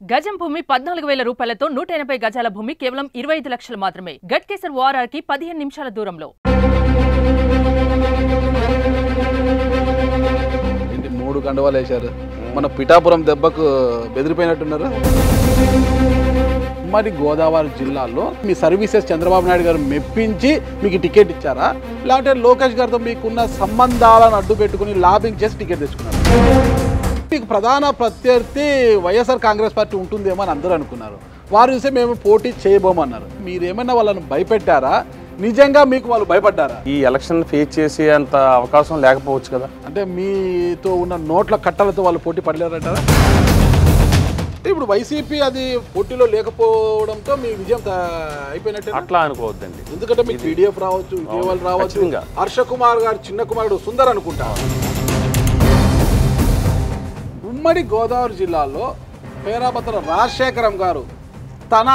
గజం భూమి 14,000 రూపాయలతో 180 గజాల భూమి కేవలం 25 లక్షలు మాత్రమే. గట్కేసర్ ఓఆర్ఆర్కి 15 నిమిషాల దూరంలో. ఇంటి 3 కండవాలు వేశారు. మన పిఠాపురం దెబ్బకు బెదిరిపోయినట్టున్నారు. మరి గోదావరి జిల్లాలో మీ సర్వీసెస్ చంద్రబాబు నాయుడు గారు మెప్పించి మీకు టికెట్ ఇచ్చారా, లేకపోతే లోకేష్ గారితో మీకున్న సంబంధాలను అడ్డు పెట్టుకుని లాబింగ్ చేసి టికెట్ తెచ్చుకున్నారు? మీకు ప్రధాన ప్రత్యర్థి వైఎస్ఆర్ కాంగ్రెస్ పార్టీ ఉంటుందేమో అని అందరూ అనుకున్నారు. వారు చూస్తే మేము పోటీ చేయబోమన్నారు. మీరేమైనా వాళ్ళని భయపెట్టారా? నిజంగా మీకు వాళ్ళు భయపడ్డారా? ఈ ఎలక్షన్ ఫేస్ చేసే అంత అవకాశం లేకపోవచ్చు కదా. అంటే మీతో ఉన్న నోట్ల కట్టలతో వాళ్ళు పోటీ పడలేరంటారా? ఇప్పుడు వైసీపీ అది పోటీలో లేకపోవడంతో మీ విజయం అయిపోయినట్టు అట్లా అనుకోవద్దండి. ఎందుకంటే మీకు పీడిఎఫ్ రావచ్చు, విజయవాడ రావచ్చు, హర్ష కుమార్ గారు చిన్న కుమారుడు సుందర్ అనుకుంటా. ఉమ్మడి గోదావరి జిల్లాలో పేరాపత్ర రాజశేఖరం గారు తన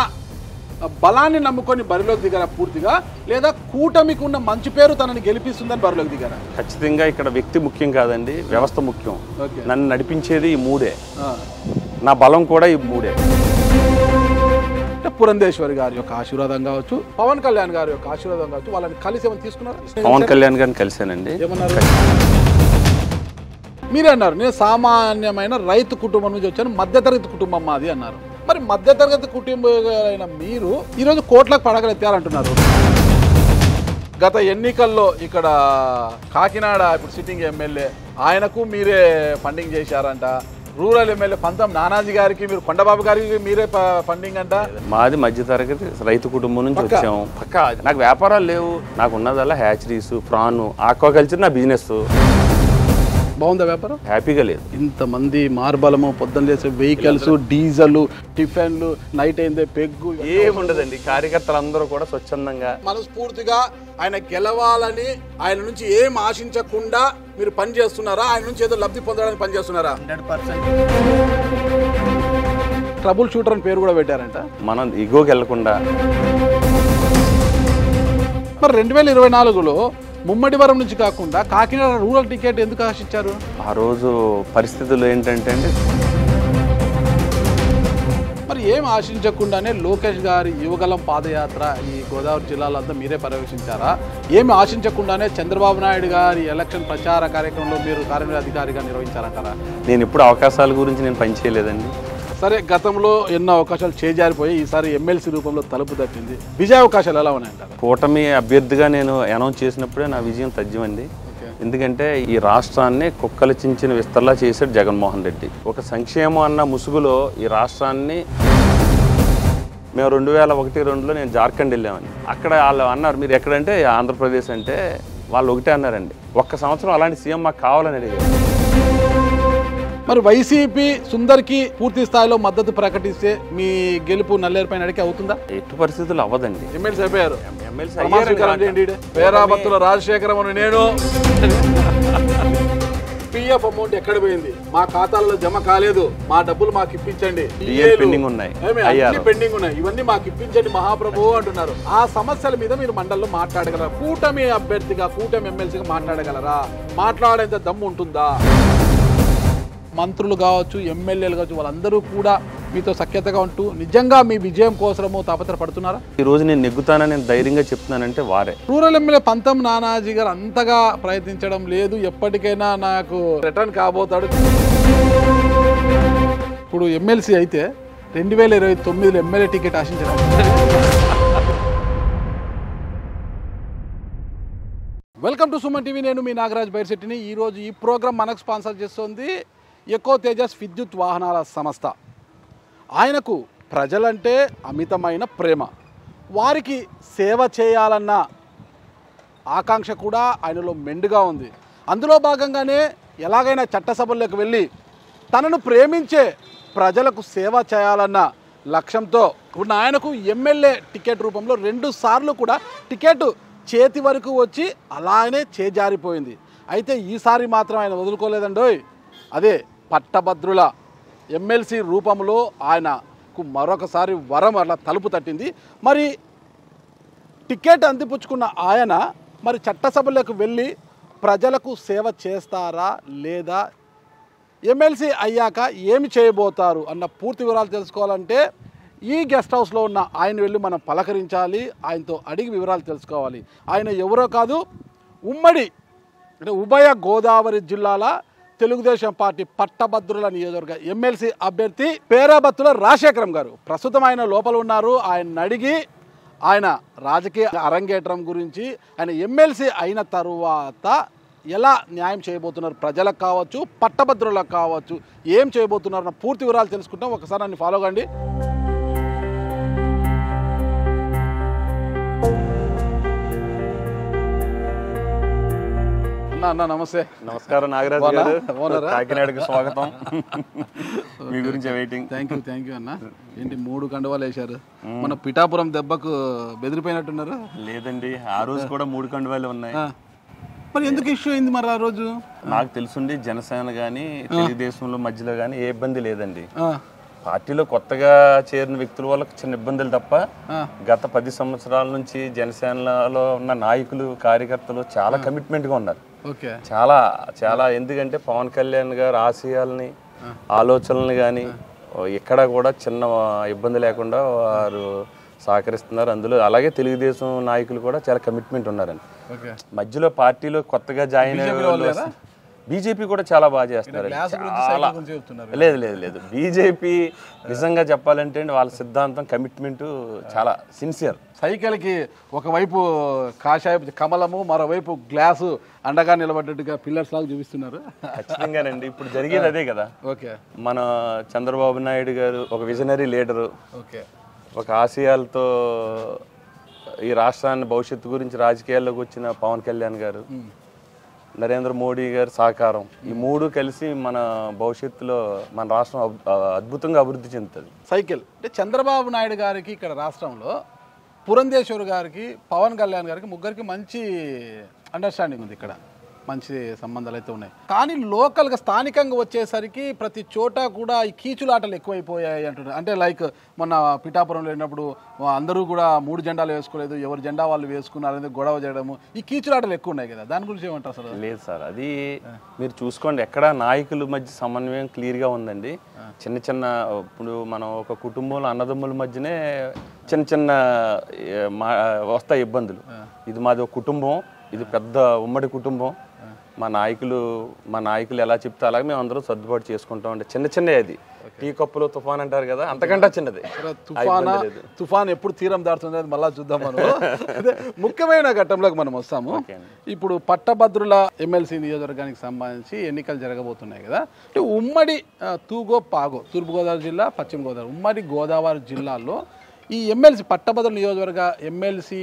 బలాన్ని నమ్ముకొని బరిలోకి దిగారా పూర్తిగా, లేదా కూటమికి ఉన్న మంచి పేరు తనని గెలిపిస్తుందని బరిలోకి దిగారా? ఖచ్చితంగా ఇక్కడ వ్యక్తి ముఖ్యం కాదండి, వ్యవస్థ ముఖ్యం. నన్ను నడిపించేది ఈ మూడే, నా బలం కూడా ఈ మూడే. పురంధేశ్వరి గారి యొక్క ఆశీర్వాదం కావచ్చు, పవన్ కళ్యాణ్ గారి యొక్క ఆశీర్వాదం కావచ్చు, వాళ్ళని కలిసి ఏమైనా తీసుకున్నారు? పవన్ కళ్యాణ్ గారిని కలిశానండి. ఏమన్నారు? మీరే అన్నారు, నేను సామాన్యమైన రైతు కుటుంబం నుంచి వచ్చాను, మధ్యతరగతి కుటుంబం మాది అన్నారు. మరి మధ్యతరగతి కుటుంబం మీరు ఈరోజు కోట్లకు పడగలెత్తారంటున్నారు. గత ఎన్నికల్లో ఇక్కడ కాకినాడ ఇప్పుడు సిట్టింగ్ ఎమ్మెల్యే ఆయనకు మీరే ఫండింగ్ చేశారంట. రూరల్ ఎమ్మెల్యే పంతం నానాజీ గారికి మీరు, కొండబాబు గారికి మీరే ఫండింగ్ అంట. మాది మధ్యతరగతి రైతు కుటుంబం నుంచి వచ్చాము. పక్క నాకు వ్యాపారాలు లేవు, నాకు ఉన్నదల్లా హ్యాచరీస్, ప్రాన్, ఆక్వాకల్చర్ నా బిజినెస్. బాగుందా వ్యాపారం? హ్యాపీగా లేదు. ఇంతమంది మార్బలము, పొద్దున్న లేసే వెహికల్స్, డీజల్, టిఫిన్లు, నైట్ అయిందే పెగ్గు ఏముండదండి. కార్యకర్తలందరూ కూడా స్వచ్ఛందంగా మనస్ఫూర్తిగా ఆయన గెలవాలని, ఆయన నుంచి ఏం ఆశించకుండా మీరు పని చేస్తున్నారా? ఆయన నుంచి ఏదో లబ్ధి పొందడానికి పని చేస్తున్నారా? 100%. ట్రబుల్ షూటర్ అని పేరు కూడా పెట్టారంట. మనం ఇగోకి వెళ్లకుండా. మరి 2024లో ముమ్మడివరం నుంచి కాకుండా కాకినాడ రూరల్ టికెట్ ఎందుకు ఆశించారు? ఆ రోజు పరిస్థితులు ఏంటంటే అండి, మరి ఏం ఆశించకుండానే లోకేష్ గారి యువగలం పాదయాత్ర ఈ గోదావరి జిల్లాలో అంతా మీరే పర్యవేక్షించారా? ఏమి ఆశించకుండానే చంద్రబాబు నాయుడు గారి ఎలక్షన్ ప్రచార కార్యక్రమంలో మీరు కార్యనిర్వహణాధికారిగా నిర్వహించారంటారా? నేను ఎప్పుడు అవకాశాల గురించి నేను పనిచేయలేదండి. సరే, గతంలో ఎన్నో అవకాశాలు చేజారిపోయి ఈసారి ఎమ్మెల్సీ రూపంలో తలుపు తట్టింది. విజయ అవకాశాలు ఎలా ఉన్నాయంటారు? కూటమి అభ్యర్థిగా నేను అనౌన్స్ చేసినప్పుడే నా విజయం తథ్యమండి. ఎందుకంటే ఈ రాష్ట్రాన్ని కుక్కలు చించిన విస్తరలా చేశాడు జగన్మోహన్ రెడ్డి. ఒక సంక్షేమం అన్న ముసుగులో ఈ రాష్ట్రాన్ని మేము 2001-2లో నేను జార్ఖండ్ వెళ్ళామని. అక్కడ వాళ్ళు అన్నారు, మీరు ఎక్కడంటే ఆంధ్రప్రదేశ్ అంటే వాళ్ళు ఒకటే అన్నారండి. ఒక్క సంవత్సరం అలాంటి సీఎం మాకు కావాలని అడిగారు. మరి వైసీపీ సుందర్కి పూర్తి స్థాయిలో మద్దతు ప్రకటిస్తే మీ గెలుపు నల్లేరుపైన అడిగి అవుతుందా? ఎట్టి పరిస్థితులు అవ్వదండి. ఎమ్మెల్సీ అయిపోయారు. పేరాపత్తుల రాజశేఖరం నేను పిఎఫ్ అమౌంట్ ఎక్కడ పోయింది? మా ఖాతాలలో జమ కాలేదు, మా డబ్బులు మాకు ఇప్పించండి. పెండింగ్ ఉన్నాయి, పెండింగ్ ఉన్నాయి, ఇవన్నీ మాకు ఇప్పించండి మహాప్రభు అంటున్నారు. ఆ సమస్యల మీద మీరు మండలిలో మాట్లాడగలరా? కూటమి అభ్యర్థిగా, కూటమి ఎమ్మెల్సీగా మాట్లాడగలరా? మాట్లాడేంత దమ్ము ఉంటుందా? మంత్రులు కావచ్చు, ఎమ్మెల్యేలు కావచ్చు, వాళ్ళందరూ కూడా మీతో సఖ్యతగా ఉంటూ నిజంగా మీ విజయం కోసము తాపత్రపడుతున్నారా? ఈ రోజు నేను నెగ్గుతానని నేను ధైర్యంగా చెప్తున్నానంటే వారే. రూరల్ ఎమ్మెల్యే పంతం నానాజీ గారు అంతగా ప్రయత్నించడం లేదు, ఎప్పటికైనా నాకు రిటర్న్ కాబోతాడు. ఇప్పుడు ఎమ్మెల్సీ అయితే 2029లో ఎమ్మెల్యే టికెట్ ఆశించడం. Welcome to Suman TV. నేను మీ నాగరాజ్ బైర్శెట్టిని. ఈరోజు ఈ ప్రోగ్రామ్ మనకు స్పాన్సర్ చేస్తుంది ఎకో తేజస్ విద్యుత్ వాహనాల సంస్థ. ఆయనకు ప్రజలంటే అమితమైన ప్రేమ, వారికి సేవ చేయాలన్న ఆకాంక్ష కూడా ఆయనలో మెండుగా ఉంది. అందులో భాగంగానే ఎలాగైనా చట్టసభల్లోకి వెళ్ళి తనను ప్రేమించే ప్రజలకు సేవ చేయాలన్న లక్ష్యంతో ఉన్న ఆయనకు ఎమ్మెల్యే టికెట్ రూపంలో 2 సార్లు కూడా టికెట్ చేతి వరకు వచ్చి అలానే చేజారిపోయింది. అయితే ఈసారి మాత్రం ఆయన వదులుకోలేదండోయ్. అదే పట్టభద్రుల ఎమ్మెల్సీ రూపంలో ఆయనకు మరొకసారి వరం అలా తలుపు తట్టింది. మరి టికెట్ అందిపుచ్చుకున్న ఆయన మరి చట్టసభలకు వెళ్ళి ప్రజలకు సేవ చేస్తారా లేదా ఎమ్మెల్సీ అయ్యాక ఏమి చేయబోతారు అన్న పూర్తి వివరాలు తెలుసుకోవాలంటే ఈ గెస్ట్ హౌస్లో ఉన్న ఆయన వెళ్ళి మనం పలకరించాలి, ఆయనతో అడిగి వివరాలు తెలుసుకోవాలి. ఆయన ఎవరో కాదు, ఉమ్మడి అంటే ఉభయ గోదావరి జిల్లాల తెలుగుదేశం పార్టీ పట్టభద్రుల నియోజకవర్గ ఎమ్మెల్సీ అభ్యర్థి పేరాబత్తుల రాజశేఖరం గారు. ప్రస్తుతం ఆయన లోపల ఉన్నారు. ఆయన అడిగి ఆయన రాజకీయ అరంగేట్రం గురించి, ఆయన ఎమ్మెల్సీ అయిన తరువాత ఎలా న్యాయం చేయబోతున్నారు, ప్రజలకు కావచ్చు పట్టభద్రులకు కావచ్చు ఏం చేయబోతున్నారు అన్న పూర్తి వివరాలు తెలుసుకుంటాం. ఒకసారి నన్ను ఫాలో కండి. అన్న నమస్తే. నమస్కారం నాగరాజు గారు, కాకినాడకు స్వాగతం. మీ గురించి వెయిటింగ్. థ్యాంక్ యూ అన్న. ఏంటి 3 కండువాలు వేశారు? మన పిఠాపురం దెబ్బకు బెదిరిపోయినట్టున్నారు. లేదండి, ఆ రోజు కూడా 3 కండువాలు ఉన్నాయి. మరి ఎందుకు ఇష్యూ అయింది మరి ఆ రోజు? నాకు తెలుసుండి జనసేన కానీ తెలుగుదేశంలో మధ్యలో కానీ ఏ ఇబ్బంది లేదండి. పార్టీలో కొత్తగా చేరిన వ్యక్తుల వల్ల చిన్న ఇబ్బందులు తప్ప గత 10 సంవత్సరాల నుంచి జనసేనలో ఉన్న నాయకులు కార్యకర్తలు చాలా కమిట్మెంట్గా ఉన్నారు. చాలా చాలా ఎందుకంటే పవన్ కళ్యాణ్ గారు ఆశయాలని ఆలోచనలు కానీ ఎక్కడ కూడా చిన్న ఇబ్బంది లేకుండా వారు సహకరిస్తున్నారు. అందులో అలాగే తెలుగుదేశం నాయకులు కూడా చాలా కమిట్మెంట్ ఉన్నారండి. మధ్యలో పార్టీలో కొత్తగా జాయిన్ అయ్యే బీజేపీ కూడా చాలా బాగా చేస్తున్నారు. లేదు లేదు లేదు బీజేపీ నిజంగా చెప్పాలంటే వాళ్ళ సిద్ధాంతం కమిట్మెంట్ చాలా సిన్సియర్. సైకిల్కి ఒకవైపు కాషాయపు కమలము, మరోవైపు గ్లాసు అండగా నిలబడ్డట్టుగా పిల్లర్స్ లాగా చూపిస్తున్నారు. ఖచ్చితంగానండి, ఇప్పుడు జరిగేది అదే కదా. మన చంద్రబాబు నాయుడు గారు ఒక విజనరీ లీడరు, ఒక ఆశయాలతో ఈ రాష్ట్రాన్ని భవిష్యత్తు గురించి రాజకీయాల్లోకి వచ్చిన పవన్ కళ్యాణ్ గారు, నరేంద్ర మోడీ గారి సహకారం, ఈ 3 కలిసి మన భవిష్యత్తులో మన రాష్ట్రం అద్భుతంగా అభివృద్ధి చెందుతుంది. సైకిల్ అంటే చంద్రబాబు నాయుడు గారికి ఇక్కడ రాష్ట్రంలో, పురంధేశ్వర్ గారికి, పవన్ కళ్యాణ్ గారికి ముగ్గురికి మంచి అండర్స్టాండింగ్ ఉంది. ఇక్కడ మంచి సంబంధాలు అయితే ఉన్నాయి. కానీ లోకల్గా స్థానికంగా వచ్చేసరికి ప్రతి చోట కూడా ఈ కీచులాటలు ఎక్కువైపోయాయి అంటున్నారు. అంటే లైక్ మొన్న పిఠాపురంలో వెళ్ళినప్పుడు అందరూ కూడా 3 జెండాలు వేసుకోలేదు, ఎవరు జెండా వాళ్ళు వేసుకున్నారు అనేది గొడవ చేయడము, ఈ కీచులాటలు ఎక్కువ ఉన్నాయి కదా, దాని గురించి ఏమంటారు అసలు? లేదు సార్, అది మీరు చూసుకోండి, ఎక్కడ నాయకుల మధ్య సమన్వయం క్లియర్గా ఉందండి. చిన్న చిన్న ఇప్పుడు మనం ఒక కుటుంబంలో అన్నదమ్ముల మధ్యనే చిన్న చిన్న వస్తాయి ఇబ్బందులు. ఇది మాది ఒక కుటుంబం, ఇది పెద్ద ఉమ్మడి కుటుంబం. మా నాయకులు ఎలా చెప్తే అలాగే మేము అందరూ సర్దుబాటు చేసుకుంటాం. అంటే చిన్న చిన్న అది టీ కప్పులో తుఫాన్ అంటారు కదా, అంతకంటే చిన్నది. తుఫాన్ ఎప్పుడు తీరం దాడుతుంది అది మళ్ళీ చూద్దాం. మనం ముఖ్యమైన ఘట్టంలోకి మనం వస్తాము. ఇప్పుడు పట్టభద్రుల ఎమ్మెల్సీ నియోజకవర్గానికి సంబంధించి ఎన్నికలు జరగబోతున్నాయి కదా. ఉమ్మడి పాగో తూర్పుగోదావరి జిల్లా, పశ్చిమ గోదావరి, ఉమ్మడి గోదావరి జిల్లాలో ఈ ఎమ్మెల్సీ పట్టభద్రుల నియోజకవర్గ ఎమ్మెల్సీ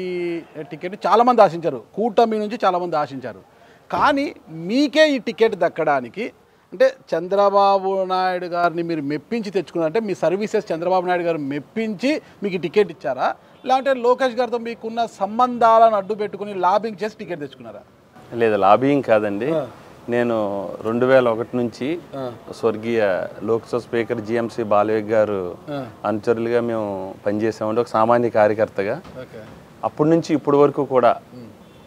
టికెట్ చాలామంది ఆశించారు, కూటమి నుంచి చాలామంది ఆశించారు. కానీ మీకే ఈ టికెట్ దక్కడానికి అంటే చంద్రబాబు నాయుడు గారిని మీరు మెప్పించి తెచ్చుకున్నారంటే, మీ సర్వీసెస్ చంద్రబాబు నాయుడు గారు మెప్పించి మీకు టికెట్ ఇచ్చారా, లేదంటే లోకేష్ గారితో మీకున్న సంబంధాలను అడ్డు పెట్టుకుని లాబింగ్ చేసి టికెట్ తెచ్చుకున్నారా? లేదు, లాబింగ్ కాదండి. నేను 2001 నుంచి స్వర్గీయ లోక్సభ స్పీకర్ జిఎంసి బాలయ్య గారు అనుచరులుగా మేము పనిచేసామండి, ఒక సామాన్య కార్యకర్తగా. అప్పటి నుంచి ఇప్పటి వరకు కూడా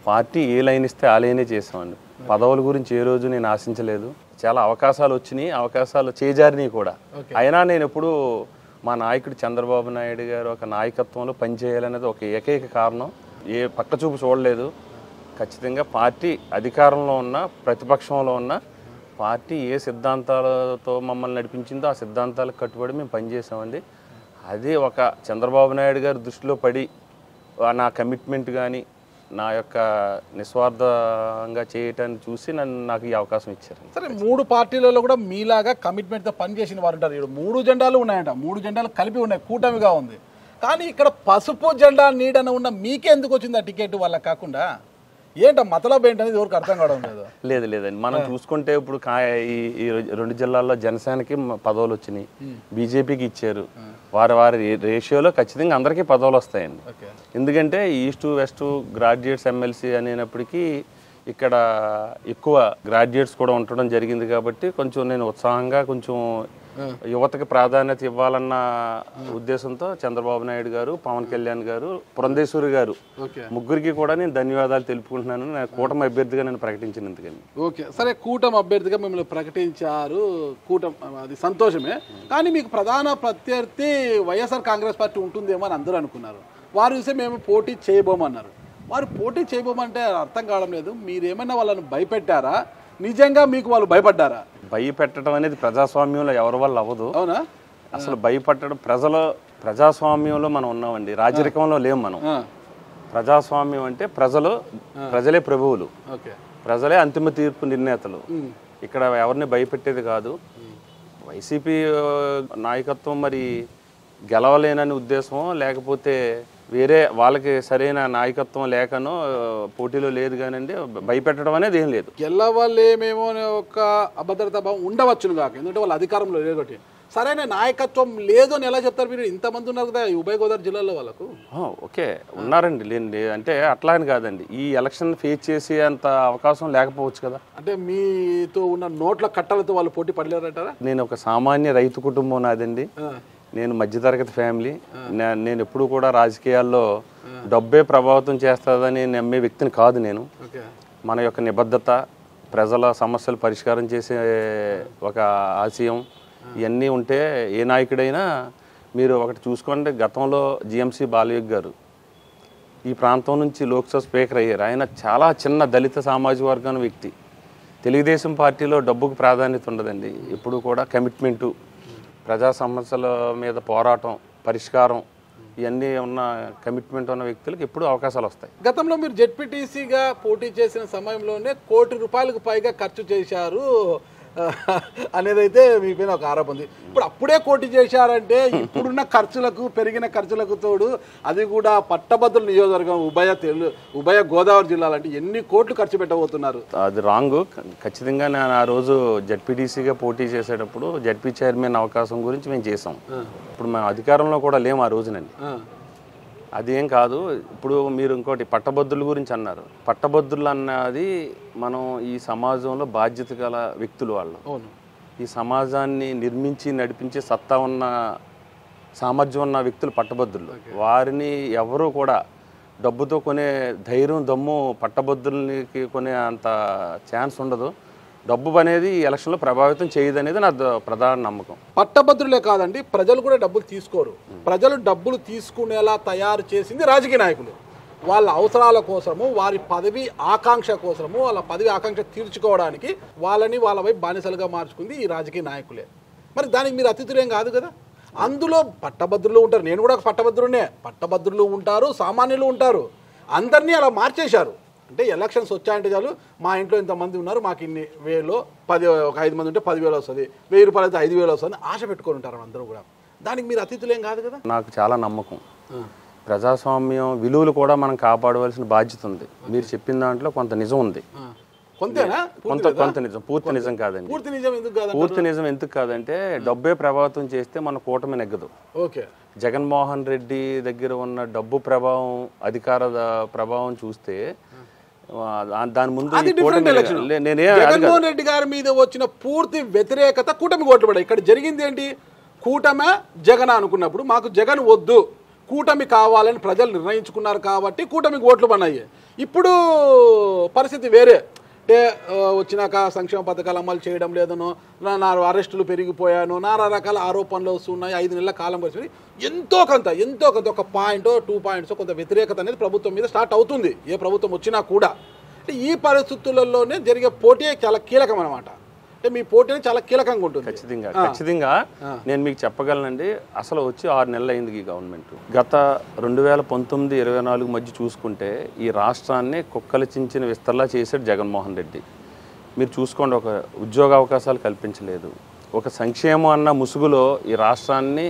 పార్టీ ఏ లైన్ ఇస్తే ఆ లైనే చేసామండి. పదవుల గురించి ఏ రోజు నేను ఆశించలేదు. చాలా అవకాశాలు వచ్చినాయి, అవకాశాలు చేజారినాయి కూడా. అయినా నేను ఎప్పుడు మా నాయకుడు చంద్రబాబు నాయుడు గారు ఒక నాయకత్వంలో పనిచేయాలనేది ఒక ఏకైక కారణం. ఏ పక్క చూపు చూడలేదు. ఖచ్చితంగా పార్టీ అధికారంలో ఉన్న ప్రతిపక్షంలో ఉన్న పార్టీ ఏ సిద్ధాంతాలతో మమ్మల్ని నడిపించిందో ఆ సిద్ధాంతాలకు కట్టుబడి మేము పనిచేసామండి. అదే ఒక చంద్రబాబు నాయుడు గారి దృష్టిలో పడి నా కమిట్మెంట్ కానీ నా యొక్క నిస్వార్థంగా చేయటాన్ని చూసి నాకు ఈ అవకాశం ఇచ్చారు. సరే, 3 పార్టీలలో కూడా మీలాగా కమిట్మెంట్తో పనిచేసిన వారు ఉంటారు. 3 జెండాలు ఉన్నాయంట, 3 జెండాలు కలిపి ఉన్నాయి, కూటమిగా ఉంది. కానీ ఇక్కడ పసుపు జెండా నీడన ఉన్న మీకే ఎందుకు వచ్చింది ఆ టికెట్ వాళ్ళకి కాకుండా? ఏంట మతలబ్ ఏంటనేది ఎవరికి అర్థం కావడం లేదు. లేదండి, మనం చూసుకుంటే ఇప్పుడు ఈ 2 జిల్లాల్లో జనసేనకి పదవులు వచ్చినాయి, బీజేపీకి ఇచ్చారు. వారి రేషియోలో ఖచ్చితంగా అందరికీ పదవులు వస్తాయండి. ఎందుకంటే ఈస్ట్ వెస్ట్ గ్రాడ్యుయేట్స్ ఎమ్మెల్సీ అనేటప్పటికీ ఇక్కడ ఎక్కువ గ్రాడ్యుయేట్స్ కూడా ఉండడం జరిగింది. కాబట్టి కొంచెం నేను ఉత్సాహంగా కొంచెం యువతకి ప్రాధాన్యత ఇవ్వాలన్న ఉద్దేశంతో చంద్రబాబు నాయుడు గారు, పవన్ కళ్యాణ్ గారు, పురంధేశ్వరి గారు ముగ్గురికి కూడా నేను ధన్యవాదాలు తెలుపుకుంటున్నాను. కూటమి అభ్యర్థిగా నేను ప్రకటించినందుకని. ఓకే, సరే, కూటమి అభ్యర్థిగా మిమ్మల్ని ప్రకటించారు, అది సంతోషమే. కానీ మీకు ప్రధాన ప్రత్యర్థి వైఎస్ఆర్ కాంగ్రెస్ పార్టీ ఉంటుందేమో అని అందరూ అనుకున్నారు. వారు చూస్తే మేము పోటీ చేయబోమన్నారు. వారు పోటీ చేయబోమంటే అర్థం కావడం లేదు. మీరేమైనా వాళ్ళని భయపెట్టారా? నిజంగా మీకు వాళ్ళు భయపడ్డారా? భయపెట్టడం అనేది ప్రజాస్వామ్యంలో ఎవరి వల్ల అవ్వదు. అవునా? అసలు భయపట్టడం ప్రజాస్వామ్యంలో మనం ఉన్నామండి, రాజరికంలో లేము మనం. ప్రజాస్వామ్యం అంటే ప్రజలే ప్రభువులు, ప్రజలే అంతిమ తీర్పు నిర్ణేతలు. ఇక్కడ ఎవరిని భయపెట్టేది కాదు. వైసీపీ నాయకత్వం మరి గెలవలేనని ఉద్దేశమో లేకపోతే వేరే వాళ్ళకి సరైన నాయకత్వం లేకనో పోటీలో లేదు కానండి. భయపెట్టడం అనేది ఏం లేదు. గెలవలేమేమో అనే ఒక అభద్రతా భావం ఉండవచ్చును కాక, ఎందుకంటే వాళ్ళ అధికారంలో లేదు. సరైన నాయకత్వం లేదు అని ఎలా చెప్తారు? మీరు ఇంతమంది ఉన్నారు కదా ఉభయ గోదావరి జిల్లాలో వాళ్ళకు. ఓకే, ఉన్నారండి, లేండి అంటే అట్లా అని కాదండి. ఈ ఎలక్షన్ ఫేస్ చేసే అంత అవకాశం లేకపోవచ్చు కదా. అంటే మీతో ఉన్న నోట్ల కట్టలతో వాళ్ళు పోటీ పడలేరంటారా? నేను ఒక సామాన్య రైతు కుటుంబం నాదండి. నేను మధ్యతరగతి ఫ్యామిలీ. నేను ఎప్పుడు కూడా రాజకీయాల్లో డబ్బే ప్రభావితం చేస్తుందని నమ్మే వ్యక్తిని కాదు నేను. మన యొక్క నిబద్ధత, ప్రజల సమస్యలు పరిష్కారం చేసే ఒక ఆశయం, ఇవన్నీ ఉంటే ఏ నాయకుడైనా మీరు ఒకటి చూసుకోండి. గతంలో జిఎంసి బాలయోగ్ గారు ఈ ప్రాంతం నుంచి లోక్సభ స్పీకర్ అయ్యారు. ఆయన చాలా చిన్న దళిత సామాజిక వర్గాల వ్యక్తి. తెలుగుదేశం పార్టీలో డబ్బుకు ప్రాధాన్యత ఉండదండి. ఎప్పుడు కూడా కమిట్మెంటు, ప్రజా సమస్యల మీద పోరాటం, పరిష్కారం, ఇవన్నీ ఉన్న కమిట్మెంట్ ఉన్న వ్యక్తులకు ఎప్పుడు అవకాశాలు వస్తాయి. గతంలో మీరు జెడ్పీటీసీగా పోటీ చేసిన సమయంలోనే ₹1 కోటి పైగా ఖర్చు చేశారు అనేది అయితే మీ పైన ఒక ఆరోపణ ఉంది. ఇప్పుడు అప్పుడే కోటి చేశారంటే ఇప్పుడున్న ఖర్చులకు, పెరిగిన ఖర్చులకు తోడు అది కూడా పట్టభద్రుల నియోజకవర్గం ఉభయ గోదావరి జిల్లాలంటే ఎన్ని కోట్లు ఖర్చు పెట్టబోతున్నారు? అది రాంగ్. ఖచ్చితంగా నేను ఆ రోజు జెడ్పీటీసీగా పోటీ చేసేటప్పుడు జెడ్పీ చైర్మన్ అవకాశం గురించి మేము చేసాం. ఇప్పుడు మేము అధికారంలో కూడా లేము ఆ రోజునండి. అదేం కాదు. ఇప్పుడు మీరు ఇంకోటి పట్టభద్రుల గురించి అన్నారు. పట్టభద్రులు అన్నది మనం ఈ సమాజంలో బాధ్యత గల వ్యక్తులు వాళ్ళు. ఈ సమాజాన్ని నిర్మించి నడిపించే సత్తా ఉన్న, సామర్థ్యం ఉన్న వ్యక్తులు పట్టభద్రులు. వారిని ఎవరు కూడా డబ్బుతో కొనే ధైర్యం, దమ్ము పట్టభద్రులకి కొనే అంత ఛాన్స్ ఉండదు. డబ్బు అనేది ఈ ఎలక్షన్లో ప్రభావితం చేయదనేది నా ప్రధాన నమ్మకం. పట్టభద్రులే కాదండి, ప్రజలు కూడా డబ్బులు తీసుకోరు. ప్రజలు డబ్బులు తీసుకునేలా తయారు చేసింది రాజకీయ నాయకులు. వాళ్ళ అవసరాల కోసము, వారి పదవి ఆకాంక్ష కోసము, వాళ్ళ పదవి ఆకాంక్ష తీర్చుకోవడానికి వాళ్ళని వాళ్ళ వైపు బానిసలుగా మార్చుకుంది ఈ రాజకీయ నాయకులే. మరి దానికి మీరు అతిథులేం కాదు కదా. అందులో పట్టభద్రులు ఉంటారు. నేను కూడా ఒక పట్టభద్రునే. పట్టభద్రులు ఉంటారు, సామాన్యులు ఉంటారు. అందరినీ అలా మార్చేశారు. అంటే ఎలక్షన్స్ వచ్చాయంటే చాలు, మా ఇంట్లో ఇంతమంది ఉన్నారు, మాకు ఇన్ని వేలో ఒక 5 మంది ఉంటే 10,000 వస్తుంది, ₹1,000 అయితే 5,000 వస్తుంది, ఆశ పెట్టుకొని ఉంటారు అందరూ కూడా. దానికి మీరు అతిథులేం కాదు కదా. నాకు చాలా నమ్మకం. ప్రజాస్వామ్యం విలువలు కూడా మనం కాపాడవలసిన బాధ్యత ఉంది. మీరు చెప్పిన దాంట్లో కొంత నిజం ఉంది. కొంత నిజం, పూర్తి నిజం కాదండి. పూర్తి నిజం ఎందుకు కాదంటే డబ్బే ప్రభావితం చేస్తే మన కూటమి నెగ్గదు. జగన్మోహన్ రెడ్డి దగ్గర ఉన్న డబ్బు ప్రభావం, అధికార ప్రభావం చూస్తే దాని ముందు జగన్మోహన్ రెడ్డి గారి మీద వచ్చిన పూర్తి వ్యతిరేకత కూటమి ఓట్లుపడాయి. ఇక్కడ జరిగింది ఏంటి? కూటమి జగన్ అనుకున్నప్పుడు మాకు జగన్ వద్దు, కూటమి కావాలని ప్రజలు నిర్ణయించుకున్నారు కాబట్టి కూటమికి ఓట్లు పడినాయి. ఇప్పుడు పరిస్థితి వేరే. అంటే వచ్చినాక సంక్షేమ పథకాలు అమలు చేయడం లేదనో, నా అరెస్టులు పెరిగిపోయాను, నానా రకాల ఆరోపణలు వస్తున్నాయి, 5 నెలల కాలం పరిస్థితి ఎంతో కొంత ఒక పాయింటో 2 పాయింట్స్ కొంత వ్యతిరేకత అనేది ప్రభుత్వం మీద స్టార్ట్ అవుతుంది, ఏ ప్రభుత్వం వచ్చినా కూడా. అంటే ఈ పరిస్థితులలోనే జరిగే పోటీ చాలా కీలకం అనమాట. అంటే మీ పోటీ చాలా కీలకంగా ఉంటుంది. ఖచ్చితంగా నేను మీకు చెప్పగలనండి. అసలు వచ్చి 6 నెలలు అయింది ఈ గవర్నమెంట్. గత 2019-24 మధ్య చూసుకుంటే ఈ రాష్ట్రాన్ని కుక్కలు చించిన విస్తరలా చేశాడు జగన్మోహన్ రెడ్డి. మీరు చూసుకోండి, ఒక ఉద్యోగ అవకాశాలు కల్పించలేదు, ఒక సంక్షేమం అన్న ముసుగులో ఈ రాష్ట్రాన్ని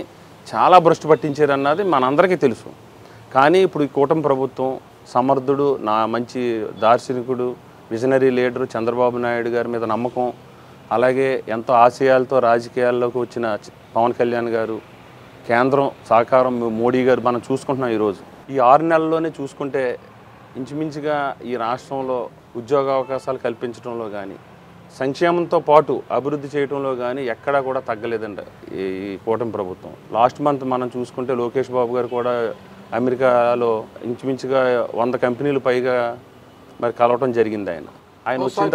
చాలా భ్రష్టు పట్టించారన్నది మనందరికీ తెలుసు. కానీ ఇప్పుడు ఈ కూటమి ప్రభుత్వం సమర్థుడు, మంచి దార్శనికుడు, విజనరీ లీడరు చంద్రబాబు నాయుడు గారి మీద నమ్మకం, అలాగే ఎంతో ఆశయాలతో రాజకీయాల్లోకి వచ్చిన పవన్ కళ్యాణ్ గారు, కేంద్రం సహకారం మోడీ గారు మనం చూసుకుంటున్నాం. ఈరోజు ఈ 6 నెలల్లోనే చూసుకుంటే ఇంచుమించుగా ఈ రాష్ట్రంలో ఉద్యోగ అవకాశాలు కల్పించడంలో కానీ, సంక్షేమంతో పాటు అభివృద్ధి చేయడంలో కానీ ఎక్కడా కూడా తగ్గలేదండి ఈ కూటమి ప్రభుత్వం. లాస్ట్ మంత్ మనం చూసుకుంటే లోకేష్ బాబు గారు కూడా అమెరికాలో ఇంచుమించుగా 100 కంపెనీలు పైగా మరి కలవటం జరిగింది. ఆయన వచ్చిన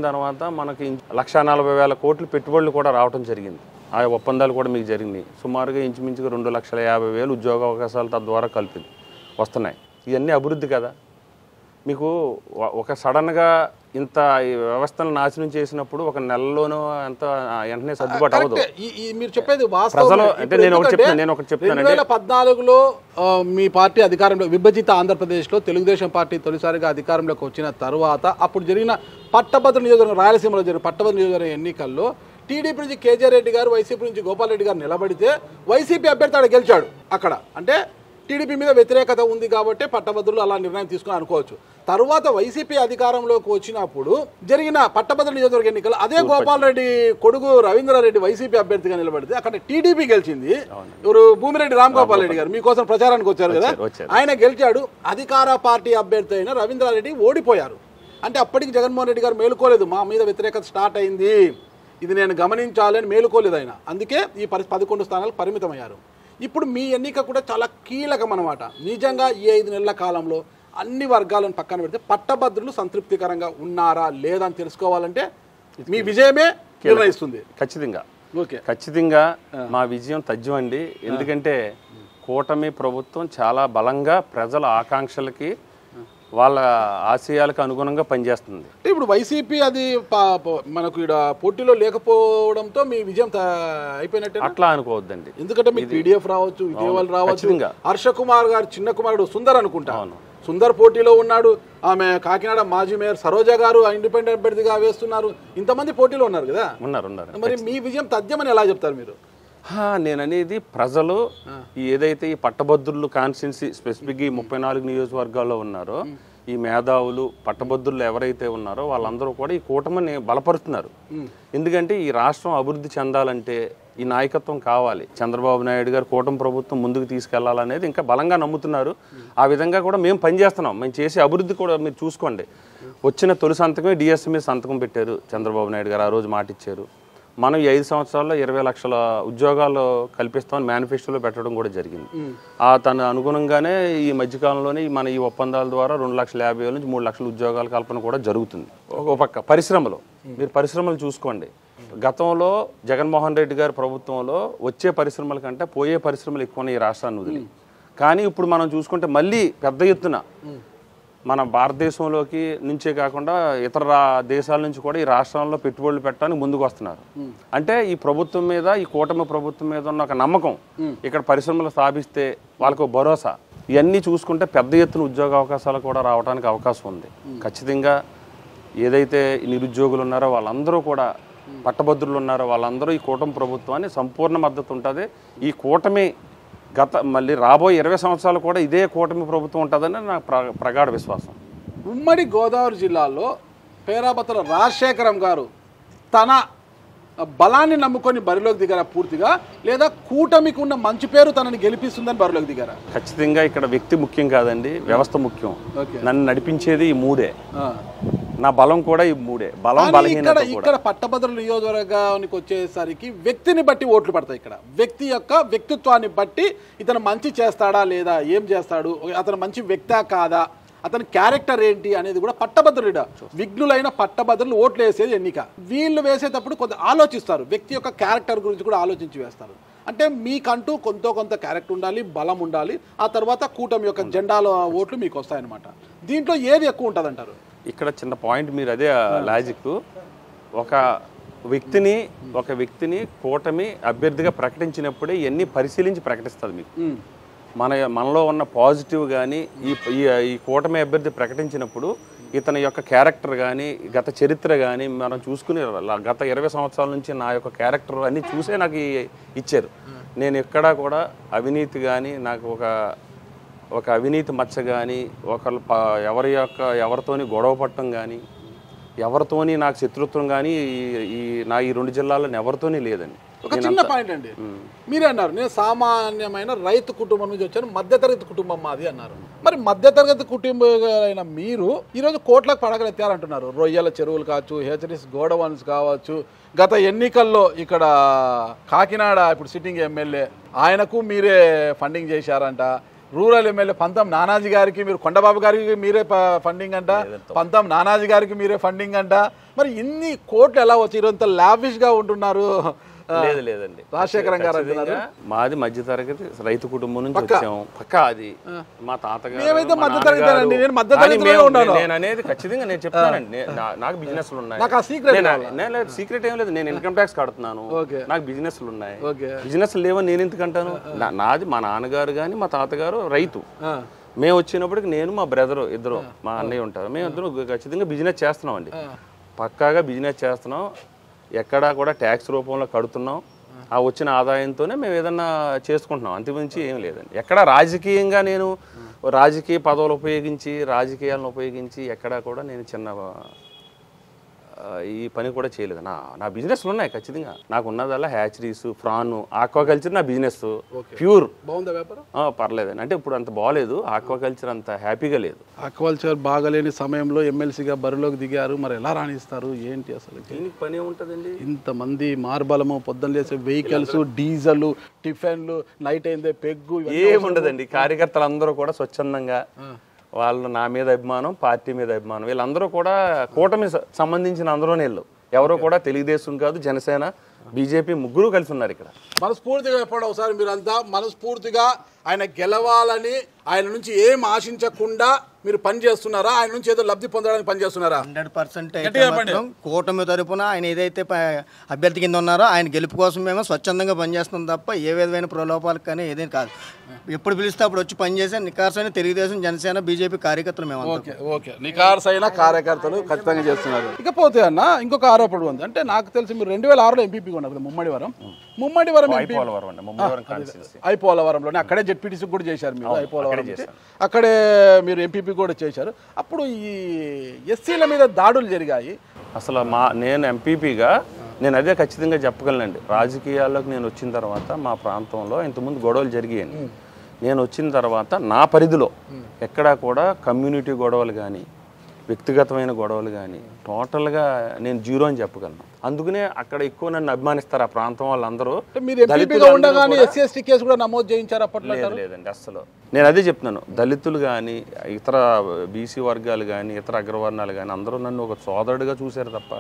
తర్వాత మనకి 1,40,000 కోట్లు పెట్టుబడులు కూడా రావడం జరిగింది. ఆ ఒప్పందాలు కూడా మీకు జరిగినాయి. సుమారుగా ఇంచుమించుగా 2,50,000 ఉద్యోగ అవకాశాలు తద్వారా వస్తున్నాయి. ఇవన్నీ అభివృద్ధి కదా. మీకు ఒక సడన్గా ఇంత ఈ వ్యవస్థను నాశనం చేసినప్పుడు ఒక నెలలోనూ అంత వెంటనే సర్దుబాటు అవ్వదు. మీరు చెప్పేది ప్రజలు అంటే నేను ఒకటి చెప్తాను. 2014లో మీ పార్టీ అధికారంలో విభజిత ఆంధ్రప్రదేశ్లో తెలుగుదేశం పార్టీ తొలిసారిగా అధికారంలోకి వచ్చిన తర్వాత అప్పుడు జరిగిన పట్టభద్ర నియోజకవర్గం, రాయలసీమలో జరిగిన పట్టభద్ర నియోజకవర్గ ఎన్నికల్లో టీడీపీ నుంచి కేజే రెడ్డి గారు, వైసీపీ నుంచి గోపాల్ రెడ్డి గారు నిలబడితే వైసీపీ అభ్యర్థి ఆడ గెలిచాడు. అక్కడ అంటే టీడీపీ మీద వ్యతిరేకత ఉంది కాబట్టి పట్టభద్రులు అలా నిర్ణయం తీసుకుని అనుకోవచ్చు. తర్వాత వైసీపీ అధికారంలోకి వచ్చినప్పుడు జరిగిన పట్టభద్ర నియోజకవర్గ ఎన్నికలు అదే గోపాల్ రెడ్డి కొడుకు రవీంద్రారెడ్డి వైసీపీ అభ్యర్థిగా నిలబడితే అక్కడ టీడీపీ గెలిచింది. ఎవరు? భూమిరెడ్డి రామగోపాల్ రెడ్డి గారు మీకోసం ప్రచారానికి వచ్చారు కదా, ఆయన గెలిచాడు. అధికార పార్టీ అభ్యర్థి అయిన రవీంద్రారెడ్డి ఓడిపోయారు. అంటే అప్పటికి జగన్మోహన్ రెడ్డి గారు మేలుకోలేదు, మా మీద వ్యతిరేకత స్టార్ట్ అయింది, ఇది నేను గమనించాలని మేలుకోలేదు ఆయన. అందుకే ఈ 11 స్థానాలకు పరిమితమయ్యారు. ఇప్పుడు మీ ఎన్నిక కూడా చాలా కీలకం అన్నమాట. నిజంగా ఈ 5 నెలల కాలంలో అన్ని వర్గాలను పక్కన పెడితే పట్టభద్రులు సంతృప్తికరంగా ఉన్నారా లేదా అని తెలుసుకోవాలంటే మీ విజయమే నిర్ణయిస్తుంది. ఖచ్చితంగా మా విజయం తథ్యమండి. ఎందుకంటే కూటమి ప్రభుత్వం చాలా బలంగా ప్రజల ఆకాంక్షలకి వాళ్ళ ఆశయాలకు అనుగుణంగా పనిచేస్తుంది. ఇప్పుడు వైసీపీ అది మనకు ఇక్కడ పోటీలో లేకపోవడంతో మీ విజయం అయిపోయినట్టు అట్లా అనుకోవద్దండి. ఎందుకంటే మీకు పీడిఎఫ్ రావచ్చు, విజయవాడ రావచ్చు. హర్ష కుమార్ గారు చిన్న కుమారుడు సుందర్ అనుకుంటా, సుందర్ పోటీలో ఉన్నాడు. ఆమె కాకినాడ మాజీ మేయర్ సరోజ గారు ఇండిపెండెంట్ అభ్యర్థిగా వేస్తున్నారు. ఇంతమంది పోటీలో ఉన్నారు కదా. ఉన్నారు. మరి మీ విజయం తథ్యమని ఎలా చెప్తారు మీరు? నేను అనేది ప్రజలు ఏదైతే ఈ పట్టభద్రులు కాన్స్టిట్యున్సీ స్పెసిఫిక్గా ఈ 34 నియోజకవర్గాల్లో ఉన్నారో ఈ మేధావులు పట్టభద్రులు ఎవరైతే ఉన్నారో వాళ్ళందరూ కూడా ఈ కూటమిని బలపరుస్తున్నారు. ఎందుకంటే ఈ రాష్ట్రం అభివృద్ధి చెందాలంటే ఈ నాయకత్వం కావాలి. చంద్రబాబు నాయుడు గారు కూటమి ప్రభుత్వం ముందుకు తీసుకెళ్లాలనేది ఇంకా బలంగా నమ్ముతున్నారు. ఆ విధంగా కూడా మేము పనిచేస్తున్నాం. మేము చేసే అభివృద్ధి కూడా మీరు చూసుకోండి. వచ్చిన తొలి సంతకమే డిఎస్సీ మీద సంతకం పెట్టారు చంద్రబాబు నాయుడు గారు. ఆ రోజు మాట ఇచ్చారు. మనం ఈ 5 సంవత్సరాల్లో 20 లక్షల ఉద్యోగాలు కల్పిస్తామని మేనిఫెస్టోలో పెట్టడం కూడా జరిగింది. తన అనుగుణంగానే ఈ మధ్యకాలంలోనే మన ఈ ఒప్పందాల ద్వారా 2,50,000 నుంచి 3 లక్షల ఉద్యోగాల కల్పన కూడా జరుగుతుంది. ఒక పక్క పరిశ్రమలు, మీరు పరిశ్రమలు చూసుకోండి. గతంలో జగన్మోహన్ రెడ్డి గారి ప్రభుత్వంలో వచ్చే పరిశ్రమల కంటే పోయే పరిశ్రమలు ఎక్కువ ఈ రాష్ట్రాన్ని వదిలి. కానీ ఇప్పుడు మనం చూసుకుంటే మళ్ళీ పెద్ద ఎత్తున మన భారతదేశంలోకి నుంచే కాకుండా ఇతర దేశాల నుంచి కూడా ఈ రాష్ట్రంలో పెట్టుబడులు పెట్టడానికి ముందుకు వస్తున్నారు. అంటే ఈ ప్రభుత్వం మీద, ఈ కూటమి ప్రభుత్వం మీద ఉన్న ఒక నమ్మకం, ఇక్కడ పరిశ్రమలు స్థాపిస్తే వాళ్ళకు భరోసా, ఇవన్నీ చూసుకుంటే పెద్ద ఎత్తున ఉద్యోగ అవకాశాలు కూడా రావడానికి అవకాశం ఉంది. ఖచ్చితంగా ఏదైతే నిరుద్యోగులు ఉన్నారో వాళ్ళందరూ కూడా, పట్టభద్రులు ఉన్నారో వాళ్ళందరూ ఈ కూటమి ప్రభుత్వాన్ని సంపూర్ణ మద్దతు ఉంటుంది. ఈ కూటమి మళ్ళీ రాబోయే 20 సంవత్సరాలు కూడా ఇదే కూటమి ప్రభుత్వం ఉంటుందని నాకు ప్రగాఢ విశ్వాసం. ఉమ్మడి గోదావరి జిల్లాలో పేరాబత్తుల రాజశేఖరం గారు తన బలాన్ని నమ్ముకొని బరిలోకి దిగారా పూర్తిగా, లేదా కూటమికి ఉన్న మంచి పేరు తనని గెలిపిస్తుందని బరిలోకి దిగారా? ఖచ్చితంగా ఇక్కడ వ్యక్తి ముఖ్యం కాదండి, వ్యవస్థ ముఖ్యం. నన్ను నడిపించేది ఈ 3. నా బలం కూడా ఈ 3. బలం బలహీనత. ఇక్కడ పట్టభద్రుల నియోజకవర్గానికి వచ్చేసరికి వ్యక్తిని బట్టి ఓట్లు పడతాయి. ఇక్కడ వ్యక్తి యొక్క వ్యక్తిత్వాన్ని బట్టి ఇతను మంచి చేస్తాడా లేదా, ఏం చేస్తాడు, అతను మంచి వ్యక్తా కాదా, అతని క్యారెక్టర్ ఏంటి అనేది కూడా పట్టభద్రుడ విఘ్నులైన పట్టభద్రులు ఓట్లు వేసేది ఎన్నిక. వీళ్ళు వేసేటప్పుడు కొంత ఆలోచిస్తారు, వ్యక్తి యొక్క క్యారెక్టర్ గురించి కూడా ఆలోచించి వేస్తారు. అంటే మీకంటూ కొంత క్యారెక్టర్ ఉండాలి, బలం ఉండాలి. ఆ తర్వాత కూటమి యొక్క జెండాల ఓట్లు మీకు వస్తాయన్నమాట. దీంట్లో ఏది ఎక్కువ ఉంటుంది అంటారు? ఇక్కడ చిన్న పాయింట్, మీరు అదే లాజిక్. ఒక వ్యక్తిని కూటమి అభ్యర్థిగా ప్రకటించినప్పుడే ఇవన్నీ పరిశీలించి ప్రకటిస్తుంది. మీకు మనలో ఉన్న పాజిటివ్ కానీ ఈ కూటమి అభ్యర్థి ప్రకటించినప్పుడు ఇతని యొక్క క్యారెక్టర్ కానీ, గత చరిత్ర కానీ మనం చూసుకుని గత 20 సంవత్సరాల నుంచి నా యొక్క క్యారెక్టర్ అన్నీ చూసే నాకు ఇచ్చారు. నేను ఎక్కడా కూడా అవినీతి కానీ, నాకు ఒక అవినీతి మచ్చ కానీ, ఎవరితోని గొడవ పట్టడం కానీ, ఎవరితోని నాకు శత్రుత్వం కానీ ఈ 2 జిల్లాల్లో ఎవరితోని లేదండి. ఒక చిన్న పాయింట్ అండి, మీరే అన్నారు నేను సామాన్యమైన రైతు కుటుంబం నుంచి వచ్చాను, మధ్యతరగతి కుటుంబం మాది అన్నారు. మరి మధ్యతరగతి కుటుంబం మీరు ఈరోజు కోట్లకు పడగలెత్తారంటున్నారు. రొయ్యల చెరువులు కావచ్చు, హెచరీస్ గోడవన్స్ కావచ్చు. గత ఎన్నికల్లో ఇక్కడ కాకినాడ ఇప్పుడు సిట్టింగ్ ఎమ్మెల్యే ఆయనకు మీరే ఫండింగ్ చేశారంట. రూరల్ ఎమ్మెల్యే పంతం నానాజీ గారికి మీరు, కొండబాబు గారికి మీరే ఫండింగ్ అంట, పంతం నానాజీ గారికి మీరే ఫండింగ్ అంట. మరి ఇన్ని కోట్లు ఎలా వచ్చి ఈరోజు లావిష్ గా ఉంటున్నారు? లేదండి, రాజశేఖరం గారు అంటున్నారు మాది మధ్యతరగతి రైతు కుటుంబం నుంచి వచ్చాము. పక్కా అది మా తాతగారు. నేను అనేది ఖచ్చితంగా నేను చెప్తానండి. నాకు బిజినెస్లు ఉన్నాయి, సీక్రెట్ ఏం లేదు. నేను ఇన్కమ్ ట్యాక్స్ కడుతున్నాను, నాకు బిజినెస్లు ఉన్నాయి. బిజినెస్ లేవని నేను ఎందుకు అంటాను? నాది మా నాన్నగారు కానీ మా తాతగారు రైతు. మేము వచ్చినప్పటికి నేను మా బ్రదర్ ఇద్దరు, మా అన్నయ్య ఉంటారు, మేము ఇద్దరు ఖచ్చితంగా బిజినెస్ చేస్తున్నాం అండి. పక్కాగా బిజినెస్ చేస్తున్నాం, ఎక్కడా కూడా ట్యాక్స్ రూపంలో కడుతున్నాం. ఆ వచ్చిన ఆదాయంతోనే మేము ఏదన్నా చేసుకుంటున్నాం, అంతకుమించి ఏం లేదండి. ఎక్కడ రాజకీయంగా నేను రాజకీయ పదవులు ఉపయోగించి, రాజకీయాలను ఉపయోగించి ఎక్కడా కూడా నేను చిన్న ఈ పని కూడా చేయలేదు. నా బిజినెస్లు ఉన్నాయి ఖచ్చితంగా. నాకు ఉన్నదల్లా హ్యాచరీస్, ఫ్రాన్, ఆక్వాకల్చర్ నా బిజినెస్ ప్యూర్. బాగుందా వ్యాపారం? పర్లేదండి, అంటే ఇప్పుడు అంత బాగలేదు, ఆక్వాకల్చర్ అంత హ్యాపీగా లేదు. ఆక్వాకల్చర్ బాగలేని సమయంలో ఎమ్మెల్సీగా బరిలోకి దిగారు, మరి ఎలా రాణిస్తారు ఏంటి అసలు? దీనికి పని ఏముంటుందండి? ఇంతమంది మార్బలము, పొద్దున్న లేసే వెహికల్స్, డీజిల్, టిఫిన్లు, నైట్ అయిందే పెగ్గు, ఏముండదండి. కార్యకర్తలు అందరూ కూడా స్వచ్ఛందంగా వాళ్ళు నా మీద అభిమానం, పార్టీ మీద అభిమానం, వీళ్ళందరూ కూడా కూటమి సంబంధించిన అందరూ వీళ్ళు ఎవరో కూడా తెలుగుదేశం కాదు, జనసేన, బీజేపీ ముగ్గురు కలిసి ఉన్నారు ఇక్కడ. మనస్ఫూర్తిగా చెప్పండి ఒకసారి, మీరంతా మనస్ఫూర్తిగా ఆయన గెలవాలని, ఆయన నుంచి ఏం ఆశించకుండా మీరు పని చేస్తున్నారా? ఆయన నుంచి ఏదో లబ్ధి పొందడానికి పని చేస్తున్నారా? 100% కూటమి తరపున ఆయన ఏదైతే అభ్యర్థి కింద ఉన్నారో ఆయన గెలుపు కోసం మేము స్వచ్ఛందంగా పనిచేస్తున్నాం తప్ప ఏ విధమైన ప్రలోభాలకు కానీ ఏదైనా కాదు. ఎప్పుడు పిలిస్తే అప్పుడు వచ్చి పనిచేసే నికార్సైన తెలుగుదేశం, జనసేన, బీజేపీ కార్యకర్తలు మేము. ఓకే, నికార్సైన కార్యకర్తలు ఖచ్చితంగా చేస్తున్నారు. ఇకపోతే అన్న ఇంకొక ఆరోపణ ఉంది, అంటే నాకు తెలిసి మీరు 2006లో ఎంపీపీగా ఉన్నారు ముమ్మడివరం. ఐపోలవరంలోనే అక్కడే జెడ్పీటీసీ కూడా చేశారు మీరు. ఐపోలవరం అక్కడే మీరు ఎంపీపీ కూడా చేశారు. అప్పుడు ఈ ఎస్సీల మీద దాడులు జరిగాయి. అసలు నేను ఎంపీపీగా నేను అదే ఖచ్చితంగా చెప్పగలనండి. రాజకీయాల్లోకి నేను వచ్చిన తర్వాత మా ప్రాంతంలో ఇంతకుముందు గొడవలు జరిగాయండి. నేను వచ్చిన తర్వాత నా పరిధిలో ఎక్కడా కూడా కమ్యూనిటీ గొడవలు కానీ, వ్యక్తిగతమైన గొడవలు కానీ టోటల్గా నేను జీరో అని చెప్పగలను. అందుకనే అక్కడ ఎక్కువ నన్ను అభిమానిస్తారు ఆ ప్రాంతం వాళ్ళందరూ. లేదండి అస్సలు. నేను అదే చెప్తున్నాను, దళితులు కానీ, ఇతర బీసీ వర్గాలు కానీ, ఇతర అగ్రవర్ణాలు కానీ అందరూ నన్ను ఒక సోదరుడిగా చూశారు తప్ప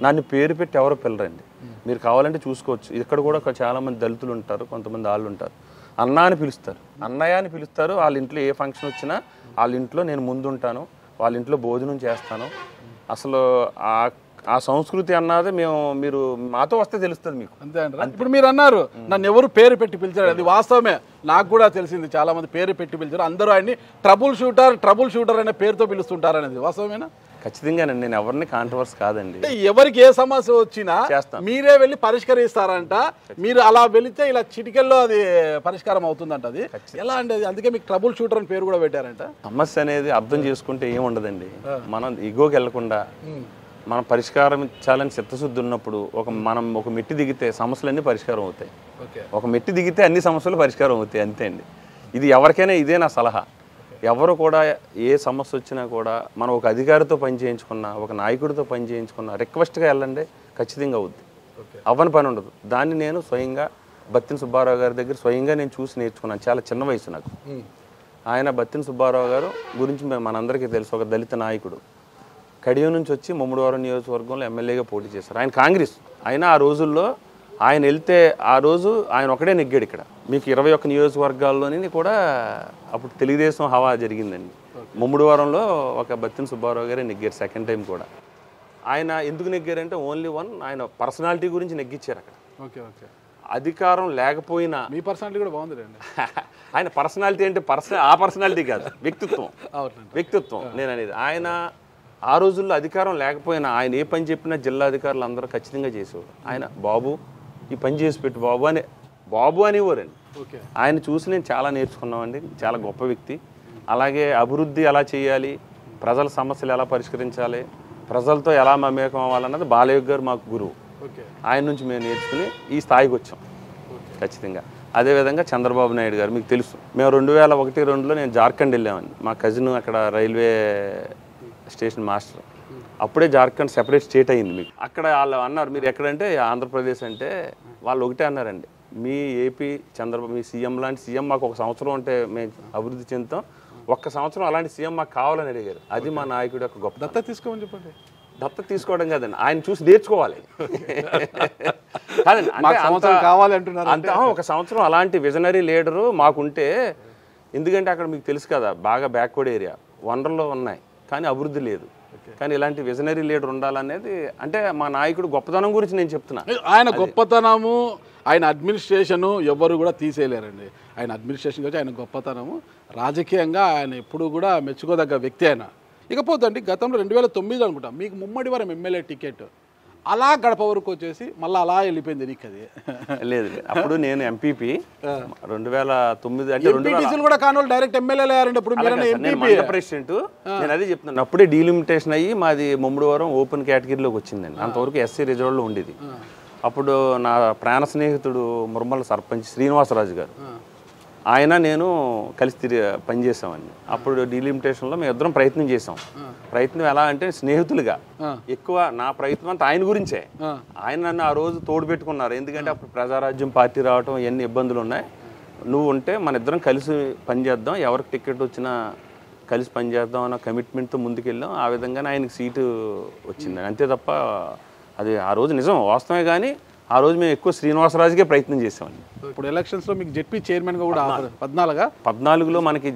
నన్ను పేరు పెట్టి ఎవరో పిల్లరండి. మీరు కావాలంటే చూసుకోవచ్చు. ఇక్కడ కూడా చాలామంది దళితులు ఉంటారు, కొంతమంది వాళ్ళు ఉంటారు. అన్న అని పిలుస్తారు, అన్నయ్య అని పిలుస్తారు. వాళ్ళ ఇంట్లో ఏ ఫంక్షన్ వచ్చినా వాళ్ళ ఇంట్లో నేను ముందుంటాను, వాళ్ళ ఇంట్లో భోజనం చేస్తాను. అసలు ఆ సంస్కృతి అన్నది మీరు మాతో వస్తే తెలుస్తుంది మీకు. అంతే అంటారా? ఇప్పుడు మీరు అన్నారు నన్ను ఎవరు పేరు పెట్టి పిలిచారు, అది వాస్తవమే. నాకు కూడా తెలిసింది, చాలా మంది పేరు పెట్టి పిలిచారు. అందరూ ఆయన్ని ట్రబుల్ షూటర్ అనే పేరుతో పిలుస్తుంటారు అనేది వాస్తవమేనా? ఖచ్చితంగానండి, నేను ఎవరిని కాంట్రవర్సీ కాదండి. ఎవరికి ఏ సమస్య వచ్చినా మీరే వెళ్ళి పరిష్కరిస్తారంట. మీరు అలా వెళితే ఇలా చిటికెల్లో అది పరిష్కారం అవుతుందంట. అది ఎలా అండి? అందుకే మీకు ట్రబుల్ షూటర్ అని పేరు కూడా పెట్టారంట. సమస్య అనేది అర్థం చేసుకుంటే ఏముండదండి. మనం ఇగోకి వెళ్లకుండా మనం పరిష్కారం ఇచ్చాలని చిత్తశుద్ధి ఉన్నప్పుడు మనం ఒక మెట్టి దిగితే సమస్యలన్నీ పరిష్కారం అవుతాయి. ఒక మెట్టి దిగితే అన్ని సమస్యలు పరిష్కారం అవుతాయి, అంతే అండి. ఇది ఎవరికైనా ఇదే నా సలహా. ఎవరు కూడా ఏ సమస్య వచ్చినా కూడా మనం ఒక అధికారితో పని చేయించుకున్నా, ఒక నాయకుడితో పని చేయించుకున్నా రిక్వెస్ట్గా వెళ్ళండి, ఖచ్చితంగా అవుద్ది. అవ్వని పని ఉండదు. దాన్ని నేను స్వయంగా బత్తిన సుబ్బారావు గారి దగ్గర స్వయంగా నేను చూసి నేర్చుకున్నాను. చాలా చిన్న వయసు నాకు. ఆయన బత్తిన సుబ్బారావు గారు గురించి మనందరికీ తెలుసు, ఒక దళిత నాయకుడు. కడియం నుంచి వచ్చి ముమ్మడివరం నియోజకవర్గంలో ఎమ్మెల్యేగా పోటీ చేశారు. ఆయన కాంగ్రెస్. అయినా ఆ రోజుల్లో ఆయన వెళ్తే ఆ రోజు ఆయన ఒకడే నెగ్గాడు. ఇక్కడ మీకు 21 నియోజకవర్గాల్లోని కూడా అప్పుడు తెలుగుదేశం హవా జరిగిందండి. ముమ్మడివరంలో ఒక బత్తిన సుబ్బారావు గారే నెగ్గారు సెకండ్ టైం కూడా. ఆయన ఎందుకు నెగ్గారంటే ఓన్లీ ఆయన పర్సనాలిటీ గురించి నెగ్గించారు అక్కడ. అధికారం లేకపోయినా మీ పర్సనాలిటీ కూడా బాగుంది. ఆయన పర్సనాలిటీ అంటే ఆ పర్సనాలిటీ కాదు, వ్యక్తిత్వం నేను అనేది. ఆయన ఆ రోజుల్లో అధికారం లేకపోయినా ఆయన ఏ పని చెప్పినా జిల్లా అధికారులు అందరూ ఖచ్చితంగా చేసేవారు. ఆయన బాబు ఈ పని చేసి పెట్టు బాబు అనేవారండి. ఆయన చూసి నేను చాలా నేర్చుకున్నామండి. చాలా గొప్ప వ్యక్తి. అలాగే అభివృద్ధి ఎలా చేయాలి, ప్రజల సమస్యలు ఎలా పరిష్కరించాలి, ప్రజలతో ఎలా మమేకం అవ్వాలన్నది బాలయ్య గారు మాకు గురువు. ఆయన నుంచి మేము నేర్చుకుని ఈ స్థాయికి వచ్చాం ఖచ్చితంగా. అదేవిధంగా చంద్రబాబు నాయుడు గారు మీకు తెలుసు, మేము 2001-2లో నేను జార్ఖండ్ వెళ్ళామండి. మా కజిన్ అక్కడ రైల్వే స్టేషన్ మాస్టర్. అప్పుడే జార్ఖండ్ సెపరేట్ స్టేట్ అయింది. మీకు అక్కడ వాళ్ళు అన్నారు, మీరు ఎక్కడంటే ఆంధ్రప్రదేశ్ అంటే వాళ్ళు ఒకటే అన్నారండి, మీ ఏపీ చంద్రబాబు మీ సీఎం లాంటి సీఎం మాకు ఒక సంవత్సరం ఉంటే మేము అభివృద్ధి చెందుతాం, ఒక్క సంవత్సరం అలాంటి సీఎం మాకు కావాలని అడిగారు. అది మా నాయకుడు యొక్క గొప్ప. దత్త తీసుకోమని చెప్పండి. దత్త తీసుకోవడం కాదండి, ఆయన చూసి నేర్చుకోవాలి కాదండి. అంటే కావాలి అంటున్నారు. అంత ఒక సంవత్సరం అలాంటి విజనరీ లీడరు మాకుంటే, ఎందుకంటే అక్కడ మీకు తెలుసు కదా బాగా బ్యాక్వర్డ్ ఏరియా, వనరులు ఉన్నాయి కానీ అభివృద్ధి లేదు. కానీ ఇలాంటి విజనరీ లీడర్ ఉండాలనేది, అంటే మా నాయకుడు గొప్పతనం గురించి నేను చెప్తున్నా. ఆయన గొప్పతనము, ఆయన అడ్మినిస్ట్రేషను ఎవరు కూడా తీసేయలేరండి. ఆయన అడ్మినిస్ట్రేషన్ గురించి ఆయన గొప్పతనము, రాజకీయంగా ఆయన ఎప్పుడు కూడా మెచ్చుకోదగ్గ వ్యక్తి ఆయన. ఇకపోతే అండి, గతంలో 2009 అనుకుంటా మీకు ముమ్మడివరం ఎమ్మెల్యే టికెట్ అలా గడప వరకు వచ్చేసి మళ్ళీ అలా వెళ్ళిపోయింది నీకు. అది లేదు, అప్పుడు నేను ఎంపీపీ 2009 అంటే ఎంపీటీసీలు కూడా కాని వాళ్ళు డైరెక్ట్ ఎమ్మెల్యేలు అయ్యారండి. ఇప్పుడు మండల ప్రెసిడెంట్. నేను అదే చెప్తున్నాను, అప్పుడే డీలిమిటేషన్ అయ్యి మాది ముమ్మడివరం ఓపెన్ కేటగిరీలోకి వచ్చిందండి. అంతవరకు ఎస్సీ రిజర్వ్లో ఉండేది. అప్పుడు నా ప్రాణ స్నేహితుడు మురమల సర్పంచ్ శ్రీనివాసరాజు గారు, ఆయన నేను కలిసి పనిచేసామండి. అప్పుడు డీలిమిటేషన్లో మేము ఇద్దరం ప్రయత్నం చేసాం. ప్రయత్నం ఎలా అంటే స్నేహితులుగా, ఎక్కువ నా ప్రయత్నం అంతా ఆయన గురించే. ఆయన నన్ను ఆ రోజు తోడు పెట్టుకున్నారు. ఎందుకంటే అప్పుడు ప్రజారాజ్యం పార్టీ రావటం ఎన్ని ఇబ్బందులు ఉన్నాయి, నువ్వు ఉంటే మన ఇద్దరం కలిసి పనిచేద్దాం, ఎవరికి టికెట్ వచ్చినా కలిసి పనిచేద్దాం అన్న కమిట్మెంట్తో ముందుకెళ్ళాం. ఆ విధంగానే ఆయనకి సీటు వచ్చింది. అంతే తప్ప అది ఆ రోజు నిజం వాస్తవమే, కానీ ఆ రోజు మేము ఎక్కువ శ్రీనివాసరాజుకే ప్రయత్నం చేసామండి. ఇప్పుడు ఎలక్షన్స్లో మీకు జెడ్పీ చైర్మన్గా కూడా 14లో మనకి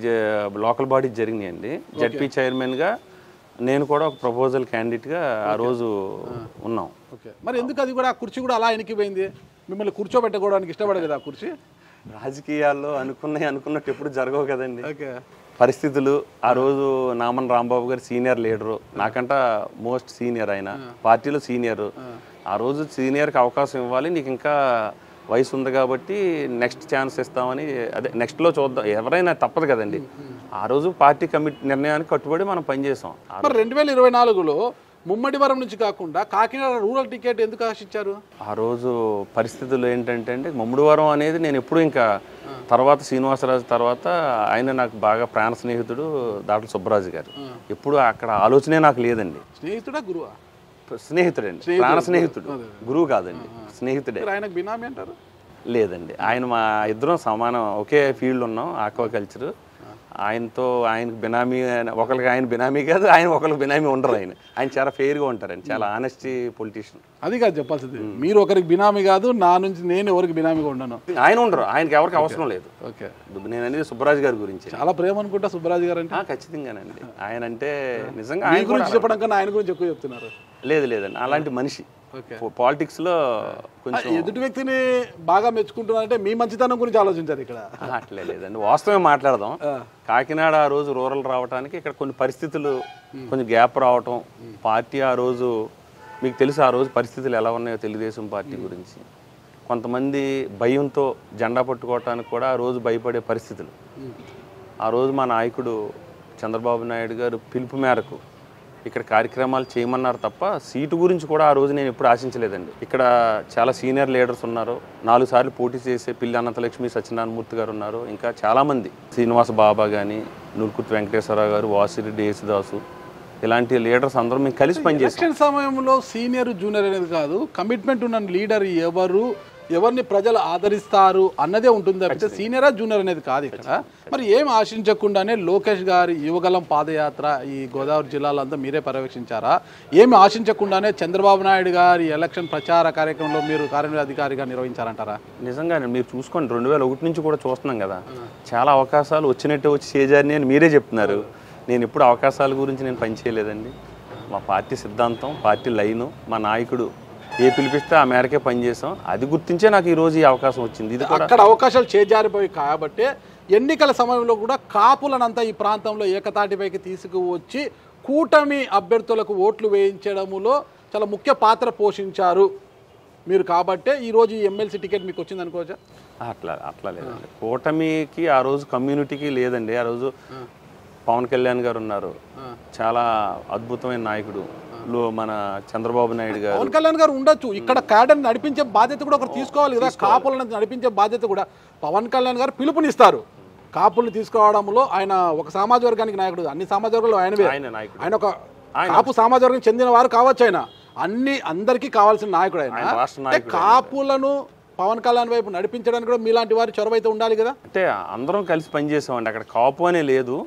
లోకల్ బాడీ జరిగినాయండి. జెడ్పీ చైర్మన్గా నేను కూడా ఒక ప్రపోజల్ క్యాండిడేట్గా ఆ రోజు ఉన్నాం. ఓకే, మరి ఎందుకు అది కూడా, ఆ కుర్చీ కూడా అలా వెనక్కిపోయింది? మిమ్మల్ని కూర్చోబెట్టుకోవడానికి ఇష్టపడలేదు ఆ కుర్చీ? రాజకీయాల్లో అనుకున్నట్టు ఎప్పుడు జరగవు కదండి. ఓకే, పరిస్థితులు. ఆ రోజు నామన్ రాంబాబు గారు సీనియర్ లీడరు, నాకంట మోస్ట్ సీనియర్, ఆయన పార్టీలో సీనియర్. ఆ రోజు సీనియర్కి అవకాశం ఇవ్వాలి, నీకు ఇంకా వయసు ఉంది కాబట్టి నెక్స్ట్ ఛాన్స్ ఇస్తామని, అదే నెక్స్ట్లో చూద్దాం, ఎవరైనా తప్పదు కదండి. ఆ రోజు పార్టీ నిర్ణయానికి కట్టుబడి మనం పనిచేసాం. మరి 2024లో ముమ్మడివరం నుంచి కాకుండా కాకినాడ రూరల్ టికెట్ ఎందుకు ఆశించారు? ఆ రోజు పరిస్థితులు ఏంటంటే అండి, ముమ్మడివరం అనేది నేను ఎప్పుడు ఇంకా తర్వాత శ్రీనివాసరాజు తర్వాత ఆయన నాకు బాగా ప్రాణ స్నేహితుడు దాట్ల సుబ్బరాజు గారు. ఎప్పుడు అక్కడ ఆలోచనే నాకు లేదండి. స్నేహితుడా గురువా? స్నేహితుడండి, ప్రాణ స్నేహితుడు, గురువు కాదండి, స్నేహితుడే. ఆయనకు బినామీ అంటారు? లేదండి, ఆయన మా ఇద్దరం సమానం, ఒకే ఫీల్డ్ ఉన్నాం, ఆక్వాకల్చర్. ఆయనకు బినామీ, ఒకరికి ఆయన బినామీ కాదు, ఆయన ఒకరికి బినామీ ఉండరు. ఆయన చాలా ఫెయిర్గా ఉంటారండి, చాలా ఆనెస్టీ పొలిటీషియన్. అది కాదు చెప్పాల్సింది, మీరు ఒకరికి బినామీ కాదు, నా నుంచి నేను ఎవరికి బినామీగా ఉండను. ఆయన ఉండరు, ఆయనకి ఎవరికి అవసరం లేదు. ఓకే, నేను అనేది సుబ్బరాజు గారి గురించి. చాలా ప్రేమ అనుకుంటా సుబ్బరాజు గారు అంటే. ఖచ్చితంగానండి, ఆయన అంటే నిజంగా ఆయన గురించి చెప్పడం కన్నా ఆయన గురించి ఎక్కువ చెప్తున్నారు. లేదండి, అలాంటి మనిషి. పాలిటిక్స్ లో కొంచెం ఎదుటి వ్యక్తిని బాగా మెచ్చుకుంటున్నారంటే మీ మంచితనం గురించి ఆలోచించారు ఇక్కడ. అట్లే లేదండి, వాస్తవమే మాట్లాడదాం. కాకినాడ ఆ రోజు రూరల్ రావడానికి ఇక్కడ కొన్ని పరిస్థితులు, కొంచెం గ్యాప్ రావటం, పార్టీ ఆ రోజు మీకు తెలుసు ఆ రోజు పరిస్థితులు ఎలా ఉన్నాయో తెలుగుదేశం పార్టీ గురించి. కొంతమంది భయంతో జెండా పట్టుకోవటానికి కూడా ఆ రోజు భయపడే పరిస్థితులు. ఆ రోజు మా నాయకుడు చంద్రబాబు నాయుడు గారు పిలుపు మేరకు ఇక్కడ కార్యక్రమాలు చేయమన్నారు తప్ప సీటు గురించి కూడా ఆ రోజు నేను ఎప్పుడు ఆశించలేదండి. ఇక్కడ చాలా సీనియర్ లీడర్స్ ఉన్నారు, 4 సార్లు పోటీ చేసే పిల్లి అనంతలక్ష్మి సత్యనారాయణమూర్తి గారు ఉన్నారు, ఇంకా చాలామంది, శ్రీనివాస బాబా కానీ, నూర్కుర్తి వెంకటేశ్వరరావు గారు, వాసిరెడ్డి యేసుదాసు, ఇలాంటి లీడర్స్ అందరూ మేము కలిసి పనిచేస్తాం. ఎలక్షన్ సమయంలో సీనియర్ జూనియర్ అనేది కాదు, కమిట్మెంట్ ఉన్న లీడర్ ఎవరిని ప్రజలు ఆదరిస్తారు అన్నదే ఉంటుంది తప్పితే సీనియరా జూనియర్ అనేది కాదు ఇక్కడ. మరి ఏం ఆశించకుండానే లోకేష్ గారి యువగలం పాదయాత్ర ఈ గోదావరి జిల్లాలంతా మీరే పర్యవేక్షించారా? ఏమి ఆశించకుండానే చంద్రబాబు నాయుడు గారి ఎలక్షన్ ప్రచార కార్యక్రమంలో మీరు కార్యనిర్వహణాధికారిగా నిర్వహించారంటారా? నిజంగానే మీరు చూసుకోండి, 2001 నుంచి కూడా చూస్తున్నాం కదా, చాలా అవకాశాలు వచ్చినట్టే వచ్చి చేజారిని అని మీరే చెప్తున్నారు. నేను ఎప్పుడు అవకాశాల గురించి నేను పనిచేయలేదండి. మా పార్టీ సిద్ధాంతం, పార్టీ లైను, మా నాయకుడు ఏ పిలిపిస్తే ఆ మేరకే పనిచేసాం. అది గుర్తించే నాకు ఈరోజు ఈ అవకాశం వచ్చింది. ఇది కూడా అక్కడ అవకాశాలు చేజారిపోయి కాబట్టి ఎన్నికల సమయంలో కూడా కాపులనంతా ఈ ప్రాంతంలో ఏకతాటిపైకి తీసుకువచ్చి కూటమి అభ్యర్థులకు ఓట్లు వేయించడములో చాలా ముఖ్య పాత్ర పోషించారు మీరు. కాబట్టే ఈరోజు ఈ ఎమ్మెల్సీ టికెట్ మీకు వచ్చింది అనుకోవచ్చా? అట్లా లేదండి, కూటమికి ఆ రోజు కమ్యూనిటీకి లేదండి. ఆ రోజు పవన్ కళ్యాణ్ గారు ఉన్నారు, చాలా అద్భుతమైన నాయకుడు. మన చంద్రబాబు నాయుడు గారు, పవన్ కళ్యాణ్ గారు ఉండొచ్చు. ఇక్కడ క్యాడర్ నడిపించే బాధ్యత కూడా ఒకరు తీసుకోవాలి కదా. కాపులను నడిపించే బాధ్యత కూడా పవన్ కళ్యాణ్ గారు పిలుపునిస్తారు. కాపుల్ని తీసుకురావడంలో ఆయన ఒక సామాజిక వర్గానికి నాయకుడు, అన్ని సామాజిక వర్గాలు ఆయన ఒక కాపు సామాజిక వర్గానికి చెందిన వారు కావచ్చు. ఆయన అందరికీ కావాల్సిన నాయకుడు. ఆయన కాపులను పవన్ కళ్యాణ్ వైపు నడిపించడానికి కూడా మీలాంటి వారి చొరవ అయితే ఉండాలి కదా. అంటే అందరం కలిసి పనిచేసామండి. అక్కడ కాపు అనే లేదు,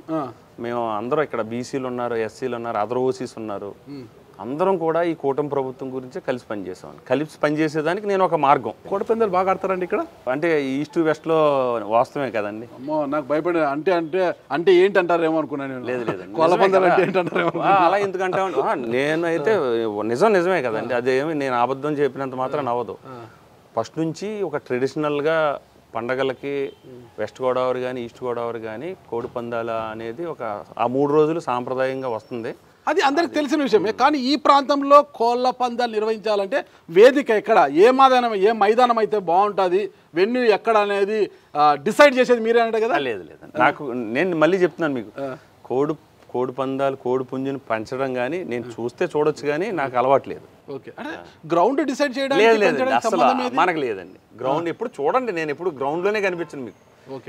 మేము అందరం ఇక్కడ బీసీలు ఉన్నారు, ఎస్సీలు ఉన్నారు, అదర్ ఓసీస్ ఉన్నారు. అందరం కూడా ఈ కూటమి ప్రభుత్వం గురించి కలిసి పనిచేసామండి. కలిసి పనిచేసేదానికి నేను ఒక మార్గం. కోడిపందాలు బాగా ఆడతారండి ఇక్కడ? అంటే ఈస్ట్ వెస్ట్లో వాస్తవమే కదండి. అమ్మో, నాకు భయపడే అంటే ఏంటి అంటారేమో అనుకున్నాను. లేదు లేదండి, కోళ్ళపందాలు అంటే ఏంటంటారేమో. అలా ఎందుకంటే నేనైతే నిజమే కదండి. అదేమి నేను అబద్ధం చెప్పినంత మాత్రం అవ్వదు. ఫస్ట్ నుంచి ఒక ట్రెడిషనల్గా పండగలకి వెస్ట్ గోదావరి కానీ ఈస్ట్ గోదావరి కానీ కోడి పందాల అనేది ఒక ఆ 3 రోజులు సాంప్రదాయంగా వస్తుంది. అది అందరికి తెలిసిన విషయమే. కానీ ఈ ప్రాంతంలో కోళ్ళ పందాలు నిర్వహించాలంటే వేదిక ఎక్కడ, ఏ మైదానం అయితే బాగుంటుంది, వెన్యూ ఎక్కడ అనేది డిసైడ్ చేసేది మీరే అంటే కదా. లేదు నేను మళ్ళీ చెప్తున్నాను మీకు, కోడి పందాలు కోడి పుంజుని పంచడం కానీ నేను చూస్తే చూడొచ్చు కానీ నాకు అలవాట్లేదు. ఓకే, అంటే గ్రౌండ్ డిసైడ్ చేయడం లేదు అసలు మనకు లేదండి. గ్రౌండ్ ఎప్పుడు చూడండి, నేను ఎప్పుడు గ్రౌండ్లోనే కనిపించను మీకు.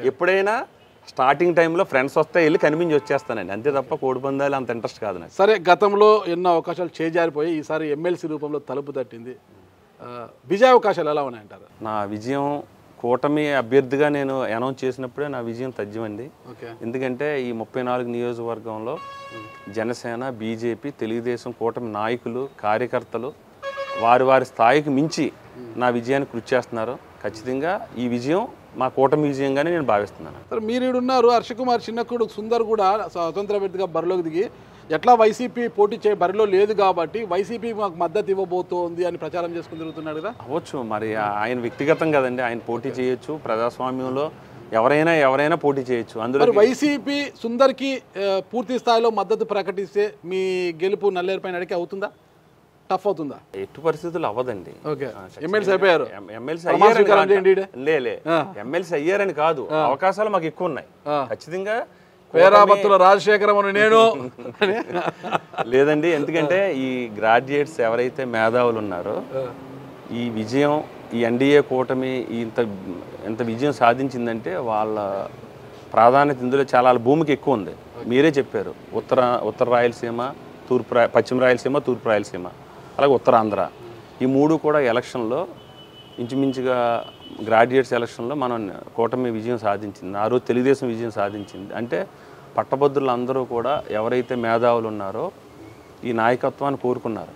ఎప్పుడైనా స్టార్టింగ్ టైంలో ఫ్రెండ్స్ వస్తే వెళ్ళి కనిపించి వచ్చేస్తానండి, అంతే తప్ప కోడి పందాలు అంత ఇంట్రెస్ట్ కాదు నాకు. సరే, గతంలో ఎన్నో అవకాశాలు చేజారిపోయి ఈసారి ఎమ్మెల్సీ రూపంలో తలుపు తట్టింది. విజయ అవకాశాలు ఎలా ఉన్నాయంటారు? నా విజయం కూటమి అభ్యర్థిగా నేను అనౌన్స్ చేసినప్పుడే నా విజయం తథ్యమండి. ఎందుకంటే ఈ 34 నియోజకవర్గంలో జనసేన, బీజేపీ, తెలుగుదేశం కూటమి నాయకులు, కార్యకర్తలు వారి స్థాయికి మించి నా విజయాన్ని కృషి చేస్తున్నారు. ఖచ్చితంగా ఈ విజయం మా కూటమి విజయంగానే నేను భావిస్తున్నాను. సార్, మీరు ఉన్నారు, హర్షకుమార్ చిన్నకుడు సుందర్ కూడా స్వతంత్ర అభ్యర్థిగా బరిలోకి దిగి ఎట్లా వైసీపీ పోటీ బరిలో లేదు కాబట్టి వైసీపీ మాకు మద్దతు ఇవ్వబోతోంది అని ప్రచారం చేసుకుని తిరుగుతున్నాడు కదా. అవ్వచ్చు, మరి ఆయన వ్యక్తిగతం కదండి, ఆయన పోటీ చేయొచ్చు. ప్రజాస్వామ్యంలో ఎవరైనా పోటీ చేయొచ్చు. అందులో వైసీపీ సుందర్కి పూర్తి స్థాయిలో మద్దతు ప్రకటిస్తే మీ గెలుపు నల్లేరుపై నడికి అవుతుందా, టఫ్ అవుతుందా? ఎట్టి పరిస్థితులు అవ్వదండి. ఎమ్మెల్సీ అయిపోయారు, ఎమ్మెల్సీ అయ్యారని కాదు, అవకాశాలు మాకు ఎక్కువ ఉన్నాయి. ఖచ్చితంగా పేరాబత్తుల రాజశేఖరం నేను లేదండి. ఎందుకంటే ఈ గ్రాడ్యుయేట్స్ ఎవరైతే మేధావులు ఉన్నారో ఈ విజయం, ఈ ఎన్డీఏ కూటమి ఇంత విజయం సాధించిందంటే వాళ్ళ ప్రాధాన్యత ఇందులో చాలా భూమికి ఎక్కువ ఉంది. మీరే చెప్పారు, ఉత్తర రాయలసీమ, పశ్చిమ రాయలసీమ, తూర్పు రాయలసీమ, అలాగే ఉత్తరాంధ్ర, ఈ 3 కూడా ఎలక్షన్లో ఇంచుమించుగా గ్రాడ్యుయేట్స్ ఎలక్షన్లో మనం కూటమి విజయం సాధించింది. ఆ రోజు తెలుగుదేశం విజయం సాధించింది. అంటే పట్టభద్రులు అందరూ కూడా ఎవరైతే మేధావులు ఉన్నారో ఈ నాయకత్వాన్ని కోరుకున్నారు,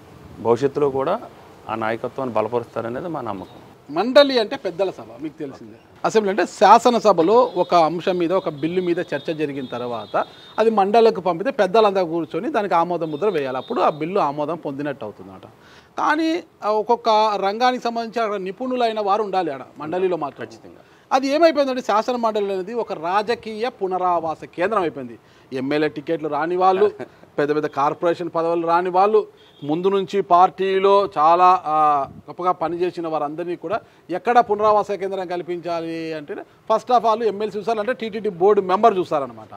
భవిష్యత్తులో కూడా ఆ నాయకత్వాన్ని బలపరుస్తారనేది మా నమ్మకం. మండలి అంటే పెద్దల సభ, మీకు తెలిసిందే. అసెంబ్లీ అంటే శాసనసభలో ఒక అంశం మీద, ఒక బిల్లు మీద చర్చ జరిగిన తర్వాత అది మండలికి పంపితే పెద్దలంతా కూర్చొని దానికి ఆమోదం ముద్ర వేయాలి. అప్పుడు ఆ బిల్లు ఆమోదం పొందినట్టు అవుతుందన్నమాట. కానీ ఒక్కొక్క రంగానికి సంబంధించి అక్కడ నిపుణులైన వారు ఉండాలి ఆడ మండలిలో మాత్రం. ఖచ్చితంగా అది ఏమైపోయిందంటే శాసన మండలి అనేది ఒక రాజకీయ పునరావాస కేంద్రం అయిపోయింది. ఎమ్మెల్యే టికెట్లు రాని వాళ్ళు, పెద్ద కార్పొరేషన్ పదవులు రాని వాళ్ళు, ముందు నుంచి పార్టీలో చాలా గొప్పగా పనిచేసిన వారందరినీ కూడా ఎక్కడ పునరావాస కేంద్రం కల్పించాలి అంటే ఫస్ట్ ఆఫ్ ఆల్ ఎమ్మెల్సీ చూసారంటే టీటీడీ బోర్డు మెంబర్ చూస్తారనమాట.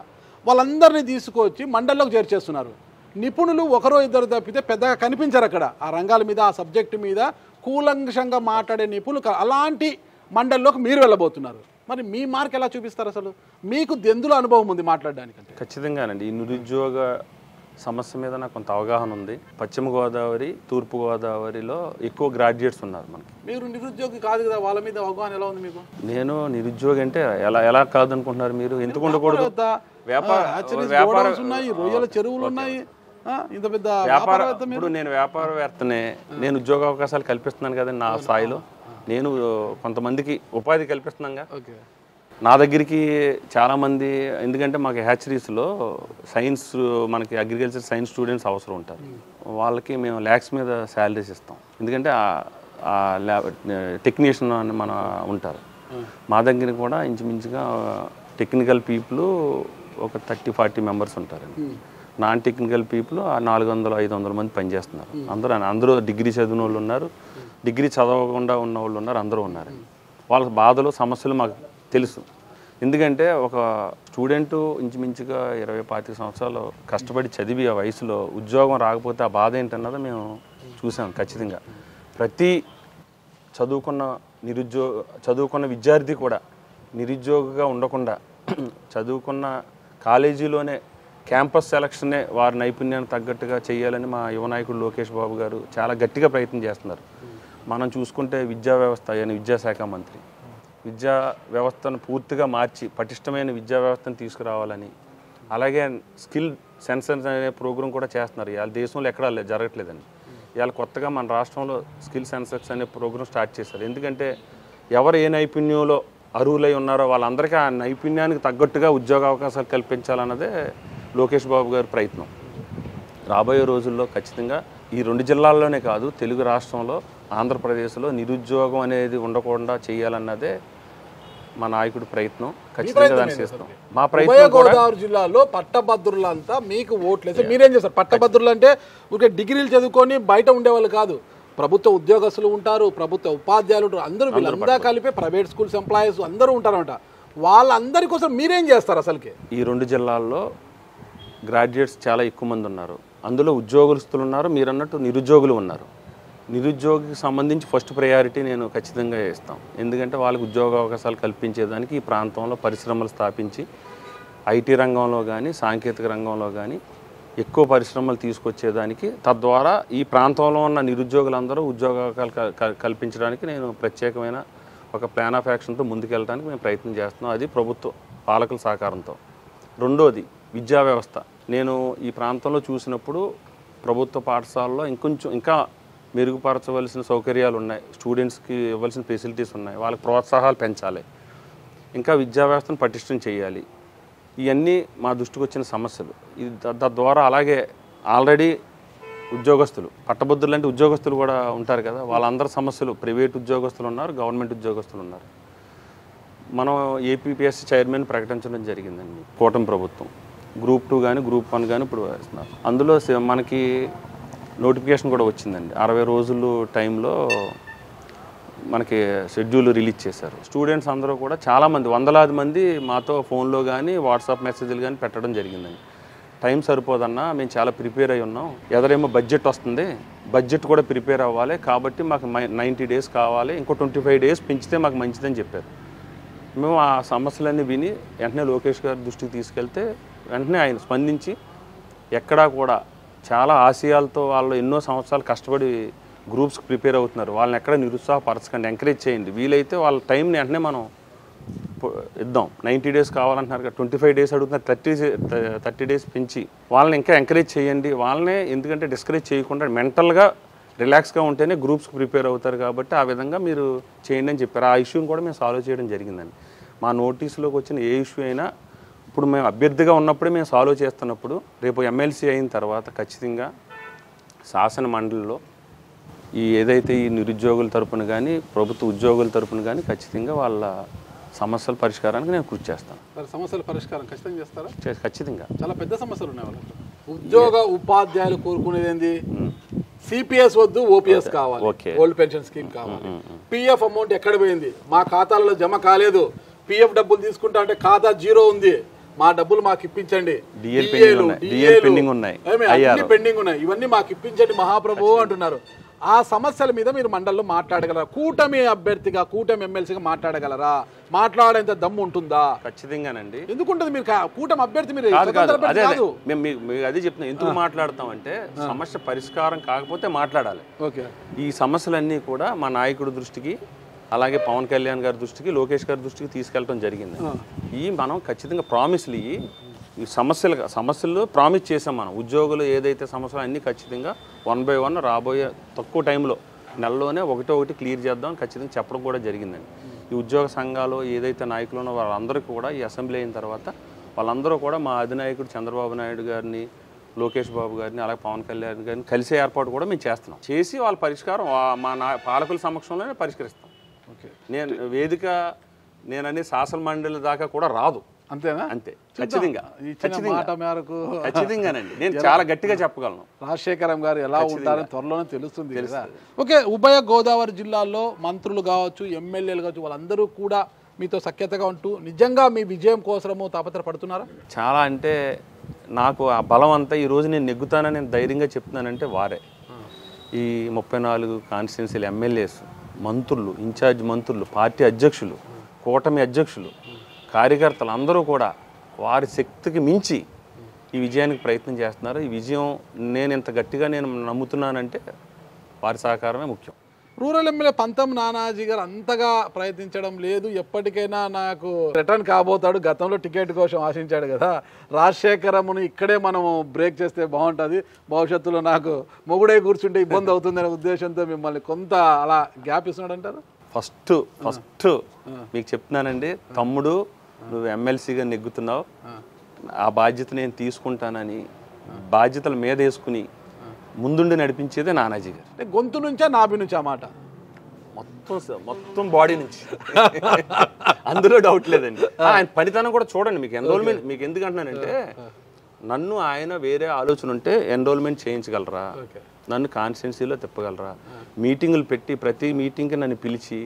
వాళ్ళందరినీ తీసుకొచ్చి మండలిలోకి చేర్చేస్తున్నారు. నిపుణులు ఒకరో ఇద్దరు తప్పితే పెద్దగా కనిపించారు అక్కడ. ఆ రంగాల మీద, ఆ సబ్జెక్టు మీద కూలంకషంగా మాట్లాడే నిపుణులు అలాంటి మండలిలోకి మీరు వెళ్ళబోతున్నారు. మరి మీ మార్క్ ఎలా చూపిస్తారు? అసలు మీకు ఎందులో అనుభవం ఉంది మాట్లాడడానికంటే? ఖచ్చితంగానండి, ఈ నిరుద్యోగ సమస్య మీద నాకు కొంత అవగాహన ఉంది. పశ్చిమ గోదావరి, తూర్పు గోదావరిలో ఎక్కువ గ్రాడ్యుయేట్స్ ఉన్నారు మనకి. మీరు నిరుద్యోగి కాదు కదా, వాళ్ళ మీద అవగాహన ఎలా ఉంది మీకు? నేను నిరుద్యోగి అంటే ఎలా కాదు అనుకుంటున్నారు మీరు? ఎందుకు ఉండకూడదు? ఉన్నాయి, రొయ్యల చెరువులు ఉన్నాయి, ఇంత పెద్ద ఇప్పుడు నేను వ్యాపారవేత్తనే, నేను ఉద్యోగ అవకాశాలు కల్పిస్తున్నాను కదండి నా స్థాయిలో. నేను కొంతమందికి ఉపాధి కల్పిస్తున్నాగా. నా దగ్గరికి చాలామంది, ఎందుకంటే మాకు హ్యాచరీస్లో సైన్స్, మనకి అగ్రికల్చర్ సైన్స్ స్టూడెంట్స్ అవసరం ఉంటారు. వాళ్ళకి మేము ల్యాక్స్ మీద శాలరీస్ ఇస్తాం. ఎందుకంటే టెక్నీషియన్ అని మన ఉంటారు. మా దగ్గర కూడా ఇంచుమించుగా టెక్నికల్ పీపుల్ ఒక 30-40 మెంబర్స్ ఉంటారండి. నాన్ టెక్నికల్ పీపుల్ 400-500 మంది పనిచేస్తున్నారు. అందరూ డిగ్రీ చదివిన వాళ్ళు ఉన్నారు, డిగ్రీ చదవకుండా ఉన్న వాళ్ళు ఉన్నారు, అందరూ ఉన్నారు. వాళ్ళ బాధలు, సమస్యలు మాకు తెలుసు. ఎందుకంటే ఒక స్టూడెంటు ఇంచుమించుగా 20-25 సంవత్సరాలు కష్టపడి చదివి ఆ వయసులో ఉద్యోగం రాకపోతే ఆ బాధ ఏంటన్నది మేము చూసాం. ఖచ్చితంగా ప్రతి చదువుకున్న విద్యార్థి కూడా నిరుద్యోగిగా ఉండకుండా చదువుకున్న కాలేజీలోనే క్యాంపస్ సెలక్షన్నే వారి నైపుణ్యానికి తగ్గట్టుగా చేయాలని మా యువ నాయకుడు లోకేష్ బాబు గారు చాలా గట్టిగా ప్రయత్నం చేస్తున్నారు. మనం చూసుకుంటే విద్యా వ్యవస్థ ఆయన విద్యాశాఖ మంత్రి విద్యా వ్యవస్థను పూర్తిగా మార్చి పటిష్టమైన విద్యా వ్యవస్థను తీసుకురావాలని, అలాగే స్కిల్ సెన్సర్స్ అనే ప్రోగ్రాం కూడా చేస్తున్నారు. ఇవాళ దేశంలో ఎక్కడా జరగట్లేదండి. ఇవాళ కొత్తగా మన రాష్ట్రంలో స్కిల్ సెన్సర్స్ అనే ప్రోగ్రాం స్టార్ట్ చేశారు. ఎందుకంటే ఎవరు ఏ నైపుణ్యంలో అర్హులై ఉన్నారో వాళ్ళందరికీ ఆ నైపుణ్యానికి తగ్గట్టుగా ఉద్యోగ అవకాశాలు కల్పించాలన్నదే లోకేష్ బాబు గారి ప్రయత్నం. రాబోయే రోజుల్లో ఖచ్చితంగా ఈ 2 జిల్లాల్లోనే కాదు, తెలుగు రాష్ట్రంలో ఆంధ్రప్రదేశ్లో నిరుద్యోగం అనేది ఉండకుండా చేయాలన్నదే మా నాయకుడి ప్రయత్నం. ఖచ్చితంగా దాన్ని చేస్తాం. మా ప్రయత్నం గోదావరి జిల్లాలో పట్టభద్రులంతా మీకు ఓట్లేసి మీరేం చేస్తారు? పట్టభద్రులు అంటే ఊరికే డిగ్రీలు చదువుకొని బయట ఉండేవాళ్ళు కాదు, ప్రభుత్వ ఉద్యోగస్తులు ఉంటారు, ప్రభుత్వ ఉపాధ్యాయులు ఉంటారు, అందరూ వీళ్ళంతా కలిపి ప్రైవేట్ స్కూల్స్ ఎంప్లాయీస్ అందరూ ఉంటారన్నమాట. వాళ్ళందరి కోసం మీరేం చేస్తారు? అసలుకి ఈ 2 జిల్లాల్లో గ్రాడ్యుయేట్స్ చాలా ఎక్కువ మంది ఉన్నారు. అందులో ఉద్యోగస్తులు ఉన్నారు, మీరు అన్నట్టు నిరుద్యోగులు ఉన్నారు. నిరుద్యోగికి సంబంధించి ఫస్ట్ ప్రయారిటీ నేను ఖచ్చితంగా ఇస్తాం. ఎందుకంటే వాళ్ళకి ఉద్యోగ అవకాశాలు కల్పించేదానికి ఈ ప్రాంతంలో పరిశ్రమలు స్థాపించి ఐటీ రంగంలో కానీ సాంకేతిక రంగంలో కానీ ఎక్కువ పరిశ్రమలు తీసుకొచ్చేదానికి, తద్వారా ఈ ప్రాంతంలో ఉన్న నిరుద్యోగులందరూ ఉద్యోగ అవకాశాలు కల్పించడానికి నేను ప్రత్యేకమైన ఒక ప్లాన్ ఆఫ్ యాక్షన్తో ముందుకెళ్ళడానికి మేము ప్రయత్నం చేస్తున్నాం. అది ప్రభుత్వ పాలకుల సహకారంతో. రెండోది విద్యా వ్యవస్థ. నేను ఈ ప్రాంతంలో చూసినప్పుడు ప్రభుత్వ పాఠశాలలో ఇంకా మెరుగుపరచవలసిన సౌకర్యాలు ఉన్నాయి, స్టూడెంట్స్కి ఇవ్వాల్సిన ఫెసిలిటీస్ ఉన్నాయి, వాళ్ళకి ప్రోత్సాహాలు పెంచాలి, ఇంకా విద్యా వ్యవస్థను పటిష్టం చేయాలి. ఇవన్నీ మా దృష్టికి వచ్చిన సమస్యలు. తద్వారా అలాగే ఆల్రెడీ ఉద్యోగస్తులు పట్టభద్రులు అంటే ఉద్యోగస్తులు కూడా ఉంటారు కదా, వాళ్ళందరి సమస్యలు, ప్రైవేట్ ఉద్యోగస్తులు ఉన్నారు, గవర్నమెంట్ ఉద్యోగస్తులు ఉన్నారు. మనం ఏపీపీఎస్సీ చైర్మన్ ప్రకటించడం జరిగిందండి కూటమి ప్రభుత్వం. గ్రూప్ 2 కానీ గ్రూప్ 1 కానీ ఇప్పుడు వేస్తున్నారు. అందులో మనకి నోటిఫికేషన్ కూడా వచ్చిందండి. 60 రోజులు టైంలో మనకి షెడ్యూల్ రిలీజ్ చేశారు. స్టూడెంట్స్ అందరూ కూడా చాలామంది, వందలాది మంది మాతో ఫోన్లో కానీ వాట్సాప్ మెసేజ్లు కానీ పెట్టడం జరిగిందండి. టైం సరిపోదన్నా, మేము చాలా ప్రిపేర్ అయి ఉన్నాం, ఎదరేమో బడ్జెట్ వస్తుంది, బడ్జెట్ కూడా ప్రిపేర్ అవ్వాలి, కాబట్టి మాకు 90 డేస్ కావాలి, ఇంకో 25 డేస్ పెంచితే మాకు మంచిదని చెప్పారు. మేము ఆ సమస్యలన్నీ విని వెంటనే లోకేష్ గారి దృష్టికి తీసుకెళ్తే వెంటనే ఆయన స్పందించి ఎక్కడా కూడా చాలా ఆశయాలతో వాళ్ళు ఎన్నో సంవత్సరాలు కష్టపడి గ్రూప్స్కి ప్రిపేర్ అవుతున్నారు, వాళ్ళని ఎక్కడ నిరుత్సాహపరచకండి, ఎంకరేజ్ చేయండి, వీలైతే వాళ్ళ టైంని వెంటనే మనం ఇద్దాం. 90 డేస్ కావాలంటున్నారు కదా, 25 డేస్ అడుగుతున్నారు, 30 డేస్ పెంచి వాళ్ళని ఇంకా ఎంకరేజ్ చేయండి. వాళ్ళనే ఎందుకంటే డిస్కరేజ్ చేయకుండా మెంటల్గా రిలాక్స్గా ఉంటేనే గ్రూప్స్కి ప్రిపేర్ అవుతారు, కాబట్టి ఆ విధంగా మీరు చేయండి అని చెప్పారు. ఆ ఇష్యూని కూడా మేము సాల్వ్ చేయడం జరిగిందండి. మా నోటీసులోకి వచ్చిన ఏ ఇష్యూ అయినా ఇప్పుడు మేము అభ్యర్థిగా ఉన్నప్పుడే మేము సాల్వ్ చేస్తున్నప్పుడు, రేపు ఎమ్మెల్సీ అయిన తర్వాత ఖచ్చితంగా శాసన మండలిలో ఏదైతే ఈ నిరుద్యోగుల తరపున కానీ ప్రభుత్వ ఉద్యోగుల తరపున కానీ ఖచ్చితంగా వాళ్ళ సమస్యల పరిష్కారానికి నేను కృషి చేస్తాను. సమస్యల పరిష్కారం ఖచ్చితంగా చేస్తారా? ఖచ్చితంగా. చాలా పెద్ద సమస్యలు ఉన్నాయి వాళ్ళకి. ఉద్యోగ ఉపాధ్యాయులు కోరుకునేది ఏంది? సిపిఎస్ వద్దు, ఓపీఎస్ కావాలి, ఓల్డ్ పెన్షన్ స్కీమ్ కావాలి. పిఎఫ్ అమౌంట్ ఎక్కడ పోయింది? మా ఖాతాలలో జమ కాలేదు, పిఎఫ్ డబ్బులు తీసుకుంటా అంటే ఖాతా 0 ఉంది, మా డబ్బులు మాకు ఇప్పించండి, పెండింగ్ ఉన్నాయి, ఇవన్నీ మాకు ఇప్పించండి మహాప్రభు అంటున్నారు. ఆ సమస్యల మీద మీరు మండలిలో మాట్లాడగలరా? కూటమి అభ్యర్థిగా, కూటమి ఎమ్మెల్సీగా మాట్లాడగలరా? మాట్లాడేంత దమ్ము ఉంటుందా? ఖచ్చితంగానండి. ఎందుకుంటుంది? మీరు కూటమి అభ్యర్థి, మీరు అదే చెప్తున్నాం. ఎందుకు మాట్లాడతాం అంటే సమస్య పరిష్కారం కాకపోతే మాట్లాడాలి. ఈ సమస్యలన్నీ కూడా మా నాయకుడి దృష్టికి, అలాగే పవన్ కళ్యాణ్ గారి దృష్టికి, లోకేష్ గారి దృష్టికి తీసుకెళ్ళడం జరిగింది. మనం ఖచ్చితంగా ప్రామిస్లు ఈ సమస్యలు ప్రామిస్ చేసాం. మనం ఉద్యోగులు ఏదైతే సమస్యలు అన్నీ ఖచ్చితంగా 1 by 1 రాబోయే తక్కువ టైంలో నెలలోనే ఒకటి క్లియర్ చేద్దాం ఖచ్చితంగా చెప్పడం కూడా జరిగిందండి. ఈ ఉద్యోగ సంఘాలు ఏదైతే నాయకులు ఉన్నో వాళ్ళందరికీ కూడా ఈ అసెంబ్లీ అయిన తర్వాత వాళ్ళందరూ కూడా మా అధినాయకుడు చంద్రబాబు నాయుడు గారిని, లోకేష్ బాబు గారిని, అలాగే పవన్ కళ్యాణ్ గారిని కలిసే ఏర్పాటు కూడా మేము చేస్తున్నాం. చేసి వాళ్ళ పరిష్కారం మా పాలకుల సమక్షంలోనే పరిష్కరిస్తాం. నేననే శాసన మండలి దాకా కూడా రాదు. అంతేనా? అంతే. ఖచ్చితంగానండి. నేను చాలా గట్టిగా చెప్పగలను. రాజశేఖరం గారు ఎలా ఉంటారని త్వరలోనే తెలుస్తుంది కదా. ఓకే, ఉభయ గోదావరి జిల్లాల్లో మంత్రులు కావచ్చు, ఎమ్మెల్యేలు కావచ్చు, వాళ్ళందరూ కూడా మీతో సఖ్యతగా ఉంటూ నిజంగా మీ విజయం కోసము తాపత్రపడుతున్నారా? చాలా అంటే నాకు ఆ బలం అంతా ఈరోజు నేను నెగ్గుతానని నేను ధైర్యంగా చెప్తున్నానంటే వారే. ఈ 34 కాన్స్టిట్యున్సీలు ఎమ్మెల్యేస్, మంత్రులు, ఇన్ఛార్జ్ మంత్రులు, పార్టీ అధ్యక్షులు, కూటమి అధ్యక్షులు, కార్యకర్తలు అందరూ కూడా వారి శక్తికి మించి ఈ విజయానికి ప్రయత్నం చేస్తున్నారు. ఈ విజయం నేను ఇంత గట్టిగా నేను నమ్ముతున్నానంటే వారి సహకారమే ముఖ్యం. రూరల్ ఎమ్మెల్యే పంతం నానాజీ గారు అంతగా ప్రయత్నించడం లేదు. ఎప్పటికైనా నాకు రిటర్న్ కాబోతాడు, గతంలో టికెట్ కోసం ఆశించాడు కదా, రాజశేఖరమును ఇక్కడే మనం బ్రేక్ చేస్తే బాగుంటుంది, భవిష్యత్తులో నాకు మొగుడే కూర్చుంటే ఇబ్బంది అవుతుందనే ఉద్దేశంతో మిమ్మల్ని కొంత అలా గ్యాప్ ఇస్తున్నాడు అంటారు. ఫస్ట్ మీకు చెప్తున్నానండి, తమ్ముడు నువ్వు ఎమ్మెల్సీగా నెగ్గుతున్నావు, ఆ బాధ్యత నేను తీసుకుంటానని బాధ్యతల మీద వేసుకుని ముందుండి నడిపించేదే నానాజీ గారు. అంటే గొంతు నుంచా నాభి నుంచా మాట? మొత్తం బాడీ నుంచి అందులో డౌట్ లేదండి. ఆయన పనితనం కూడా చూడండి. మీకు ఎన్రోల్మెంట్ మీకు ఎందుకు అంటున్నానంటే, నన్ను ఆయన వేరే ఆలోచన ఉంటే ఎన్రోల్మెంట్ చేయించగలరా, నన్ను కాన్స్టిట్యున్సీలో తిప్పగలరా, మీటింగులు పెట్టి ప్రతి మీటింగ్కి నన్ను పిలిచి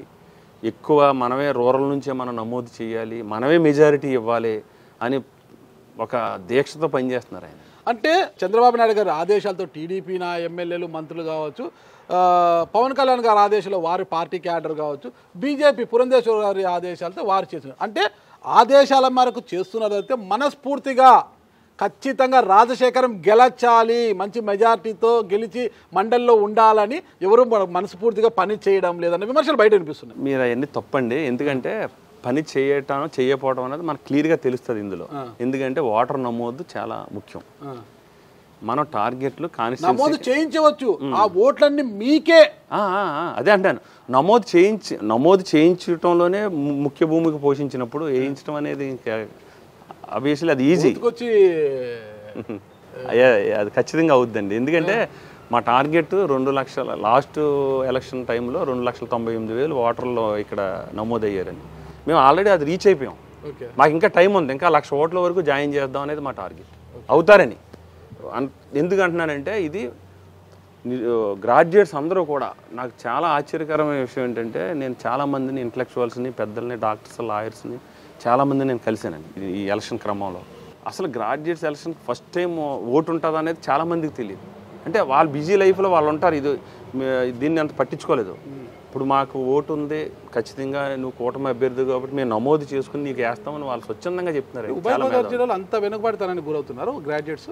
ఎక్కువ మనమే రూరల్ నుంచే మనం నమోదు చేయాలి, మనమే మెజారిటీ ఇవ్వాలి అని ఒక దీక్షతో పనిచేస్తున్నారు ఆయన. అంటే చంద్రబాబు నాయుడు గారి ఆదేశాలతో టీడీపీ నా ఎమ్మెల్యేలు, మంత్రులు కావచ్చు, పవన్ కళ్యాణ్ గారి ఆదేశాలు వారి పార్టీ క్యాడర్ కావచ్చు, బీజేపీ పురంధేశ్వర్ గారి ఆదేశాలతో వారు చేస్తున్నారు. అంటే ఆదేశాల మేరకు చేస్తున్నదైతే మనస్ఫూర్తిగా ఖచ్చితంగా రాజశేఖరం గెలచాలి, మంచి మెజార్టీతో గెలిచి మండలిలో ఉండాలని ఎవరు మనస్ఫూర్తిగా పని చేయడం లేదన్న విమర్శలు బయట వినిపిస్తున్నాయి. మీరు అవన్నీ తప్పండి. ఎందుకంటే పని చేయకపోవడం అనేది మనకు క్లియర్గా తెలుస్తుంది ఇందులో. ఎందుకంటే ఓటర్ నమోదు చాలా ముఖ్యం. మనం టార్గెట్లు నమోదు చేయించవచ్చు, ఆ ఓట్లన్నీ మీకే. అదే అంటాను, నమోదు చేయించడంలోనే ముఖ్య భూమికి పోషించినప్పుడు వేయించడం అనేది ఆబ్వియస్లీ అది ఈజీ, అది ఖచ్చితంగా అవుద్దండి. ఎందుకంటే మా టార్గెట్ 2 లక్షల, లాస్ట్ ఎలక్షన్ టైంలో 2,98,000 ఓటర్లు ఇక్కడ నమోదయ్యారని. మేము ఆల్రెడీ అది రీచ్ అయిపోయాం. మాకు ఇంకా టైం ఉంది, ఇంకా 1,00,000 ఓట్ల వరకు జాయిన్ చేద్దాం అనేది మా టార్గెట్. అవుతారని ఎందుకు అంటున్నానంటే, ఇది గ్రాడ్యుయేట్స్ అందరూ కూడా, నాకు చాలా ఆశ్చర్యకరమైన విషయం ఏంటంటే, నేను చాలామందిని ఇంటలెక్చువల్స్ని, పెద్దల్ని, డాక్టర్స్, లాయర్స్ని చాలామంది నేను కలిసానండి ఈ ఎలక్షన్ క్రమంలో. అసలు graduates election first time vote ఉంటుంది అనేది చాలామందికి తెలియదు. అంటే వాళ్ళు బిజీ లైఫ్లో వాళ్ళు ఉంటారు, దీన్ని అంత పట్టించుకోలేదు. ఇప్పుడు మాకు ఓటు ఉంది, ఖచ్చితంగా నువ్వు కూటమి అభ్యర్థి కాబట్టి మేము నమోదు చేసుకుని నీకు వేస్తామని వాళ్ళు స్వచ్ఛందంగా చెప్తున్నారు. జిల్లాలో అంత వెనుకబడతారని గురవుతున్నారు గ్రాడ్యుయేట్స్.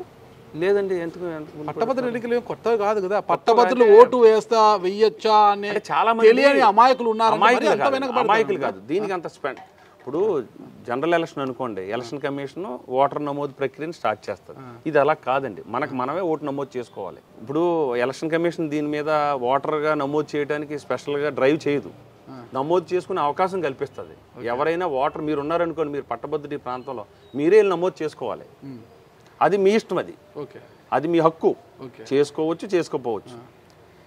లేదండి, ఎందుకు పట్టభద్రులు ఎన్నికలు కొత్తగా కాదు కదా, పట్టభద్రులు ఓటు వెయ్యొచ్చా అని చాలా మంది అమాయకులు ఉన్నారు. అమాయకులు కాదు, దీనికి అంత స్పెండ్. ఇప్పుడు జనరల్ ఎలక్షన్ అనుకోండి, ఎలక్షన్ కమిషన్ ఓటర్ నమోదు ప్రక్రియను స్టార్ట్ చేస్తారు. ఇది అలా కాదండి, మనమే ఓటు నమోదు చేసుకోవాలి. ఇప్పుడు ఎలక్షన్ కమిషన్ దీని మీద ఓటర్గా నమోదు చేయడానికి స్పెషల్గా డ్రైవ్ చేయదు, నమోదు చేసుకునే అవకాశం కల్పిస్తుంది. ఎవరైనా ఓటర్ మీరు ఉన్నారనుకోండి, మీరు పట్టభద్రుడి ప్రాంతంలో మీరే నమోదు చేసుకోవాలి. అది మీ ఇష్టం, అది మీ హక్కు. చేసుకోవచ్చు, చేసుకోపోవచ్చు.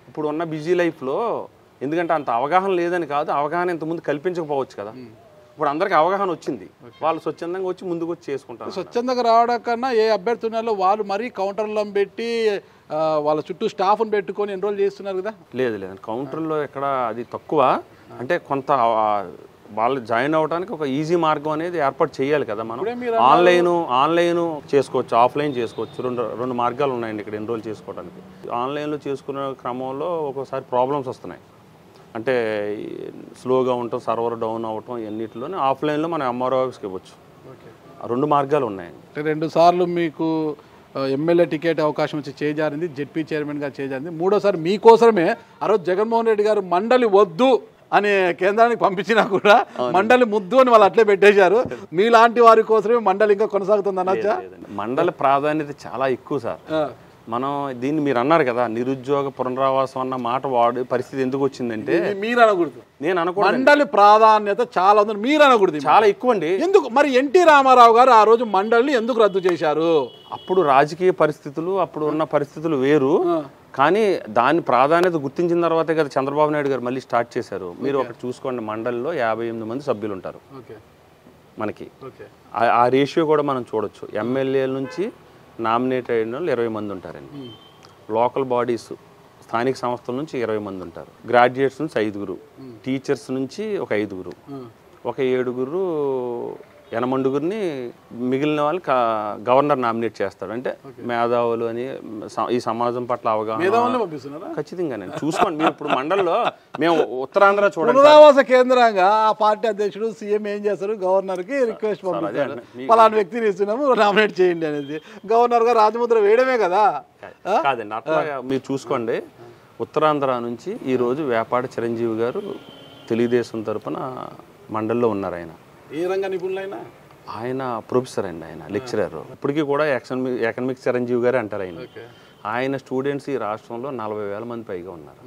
ఇప్పుడు ఉన్న బిజీ లైఫ్లో, ఎందుకంటే అంత అవగాహన లేదని కాదు, అవగాహన ఇంతకుముందు కల్పించకపోవచ్చు కదా. ఇప్పుడు అందరికి అవగాహన వచ్చింది, వాళ్ళు స్వచ్ఛందంగా వచ్చి ముందుకు వచ్చి చేసుకుంటారు. స్వచ్ఛందంగా రావడం కన్నా ఏ అభ్యర్థి ఉన్నారో వాళ్ళు మరీ కౌంటర్లను పెట్టి వాళ్ళ చుట్టూ స్టాఫ్ను పెట్టుకొని ఎన్రోల్ చేస్తున్నారు కదా. లేదు, కౌంటర్లో ఎక్కడ అది తక్కువ. అంటే కొంత వాళ్ళు జాయిన్ అవ్వడానికి ఒక ఈజీ మార్గం అనేది ఏర్పాటు చేయాలి కదా. మనం ఆన్లైన్ చేసుకోవచ్చు, ఆఫ్లైన్ చేసుకోవచ్చు. రెండు మార్గాలు ఉన్నాయండి ఇక్కడ ఎన్రోల్ చేసుకోవడానికి. ఆన్లైన్లో చేసుకునే క్రమంలో ఒక్కోసారి ప్రాబ్లమ్స్ వస్తున్నాయి, అంటే స్లోగా ఉండటం, సర్వర్ డౌన్ అవ్వటం, ఎన్నిటిలోనే ఆఫ్లైన్లో మనం ఎంఆర్ఓ ఆఫీస్కి ఇవ్వచ్చు. 2 మార్గాలు ఉన్నాయి. 2 సార్లు మీకు ఎమ్మెల్యే టికెట్ అవకాశం వచ్చి చేజారింది, జెడ్పీ చైర్మన్గా చేజారింది. 3వసారి మీకోసమే ఆ రోజు జగన్మోహన్ రెడ్డి గారు మండలి వద్దు అని కేంద్రానికి పంపించినా కూడా మండలి ముద్దు అని వాళ్ళు అట్లే పెట్టేశారు. మీలాంటి వారి కోసమే మండలి ఇంకా కొనసాగుతుంది అనొచ్చా? మండలి ప్రాధాన్యత చాలా ఎక్కువ సార్. మనం దీన్ని మీరు అన్నారు కదా, నిరుద్యోగ పునరావాసం అన్న మాట వాడే పరిస్థితి ఎందుకు వచ్చిందంటే, మీరు అనకూడదు, నేను అనుకో, మండలి ప్రాధాన్యత చాలా ఉంది, మీరు అనకూడదు, చాలా ఎక్కువ అండి. ఎందుకు మరి ఎన్టీ రామారావు గారు ఆ రోజు మండలిని ఎందుకు రద్దు చేశారు? అప్పుడు రాజకీయ పరిస్థితులు, అప్పుడు ఉన్న పరిస్థితులు వేరు. కానీ దాని ప్రాధాన్యత గుర్తించిన తర్వాతే కదా చంద్రబాబు నాయుడు గారు మళ్ళీ స్టార్ట్ చేశారు. మీరు ఒకటి చూసుకోండి, మండలిలో 58 మంది సభ్యులు ఉంటారు మనకి. ఆ రేషియో కూడా మనం చూడొచ్చు. ఎమ్మెల్యేల నుంచి నామినేట్ అయిన వాళ్ళు 20 మంది ఉంటారండి. లోకల్ బాడీస్, స్థానిక సంస్థల నుంచి 20 మంది ఉంటారు. గ్రాడ్యుయేట్స్ నుంచి 5గురు, టీచర్స్ నుంచి ఒక 5గురు, ఒక 7 8 మిగిలిన వాళ్ళు గవర్నర్ నామినేట్ చేస్తాడు. అంటే మేధావులు అని ఈ సమాజం పట్ల అవగాహన ఖచ్చితంగా నేను చూసుకోండి. మీరు ఇప్పుడు మండలిలో మేము ఉత్తరాంధ్ర చూడండి, పునరావాస కేంద్రంగా ఆ పార్టీ అధ్యక్షుడు సీఎం ఏం చేస్తారు, గవర్నర్కి రిక్వెస్ట్ పంపిస్తారు, పలానా వ్యక్తిని ఇస్తున్నాము నామినేట్ చేయండి అనేది. గవర్నర్ గారు రాజముద్ర వేయడమే కదా. కాదండి, అట్లా మీరు చూసుకోండి. ఉత్తరాంధ్ర నుంచి ఈరోజు వేపాడ చిరంజీవి గారు తెలుగుదేశం తరఫున మండలిలో ఉన్నారు. ఆయన ఏ రంగ నిపుణులైనా ఆయన ప్రొఫెసర్ అండి, ఆయన లెక్చరర్. ఇప్పటికీ కూడా ఎకనామిక్స్ చిరంజీవి గారు అంటారు ఆయన. ఆయన స్టూడెంట్స్ ఈ రాష్ట్రంలో 40,000 మంది పైగా ఉన్నారు.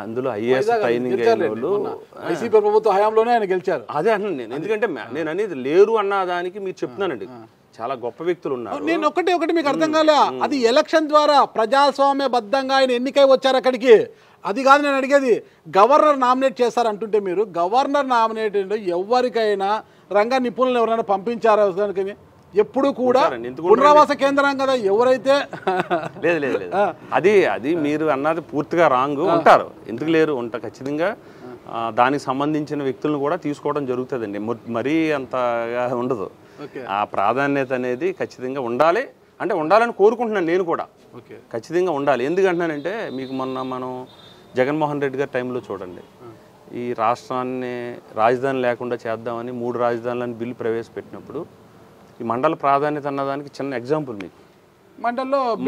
అందులో ఐఏఎస్ ట్రైనింగ్ అయిన వాళ్ళు వైసీపీ ప్రభుత్వ హయాంలోనే ఆయన గెలిచారు. అదే అంటున్నాను నేను. ఎందుకంటే నేను అనేది లేరు అన్న దానికి మీరు చెప్తున్నానండి, చాలా గొప్ప వ్యక్తులు ఉన్నారు. నేను ఒకటి మీకు అర్థం కాలే, అది ఎలక్షన్ ద్వారా ప్రజాస్వామ్యబద్ధంగా ఆయన ఎన్నికై వచ్చారు అక్కడికి. అది కాదు నేను అడిగేది. గవర్నర్ నామినేట్ చేస్తారు అంటుంటే మీరు గవర్నర్ నామినేట్ ఎవరికైనా రంగ నిపుణులను ఎవరైనా పంపించారా? ఎప్పుడు కూడా పునరావాస కేంద్రం కదా ఎవరైతే. లేదు అది మీరు అన్నది పూర్తిగా రాంగ్. ఉంటారు, ఎందుకు లేరు, ఉంటారు ఖచ్చితంగా. దానికి సంబంధించిన వ్యక్తులను కూడా తీసుకోవడం జరుగుతుందండి. మరీ అంతగా ఉండదు. ఆ ప్రాధాన్యత అనేది ఖచ్చితంగా ఉండాలి. అంటే ఉండాలని కోరుకుంటున్నాను నేను కూడా, ఖచ్చితంగా ఉండాలి. ఎందుకంటున్నానంటే మీకు మనం జగన్మోహన్ రెడ్డి గారి టైంలో చూడండి, ఈ రాష్ట్రాన్ని రాజధాని లేకుండా చేద్దామని 3 రాజధానులని బిల్లు ప్రవేశపెట్టినప్పుడు ఈ మండల ప్రాధాన్యత అన్నదానికి చిన్న ఎగ్జాంపుల్ మీకు.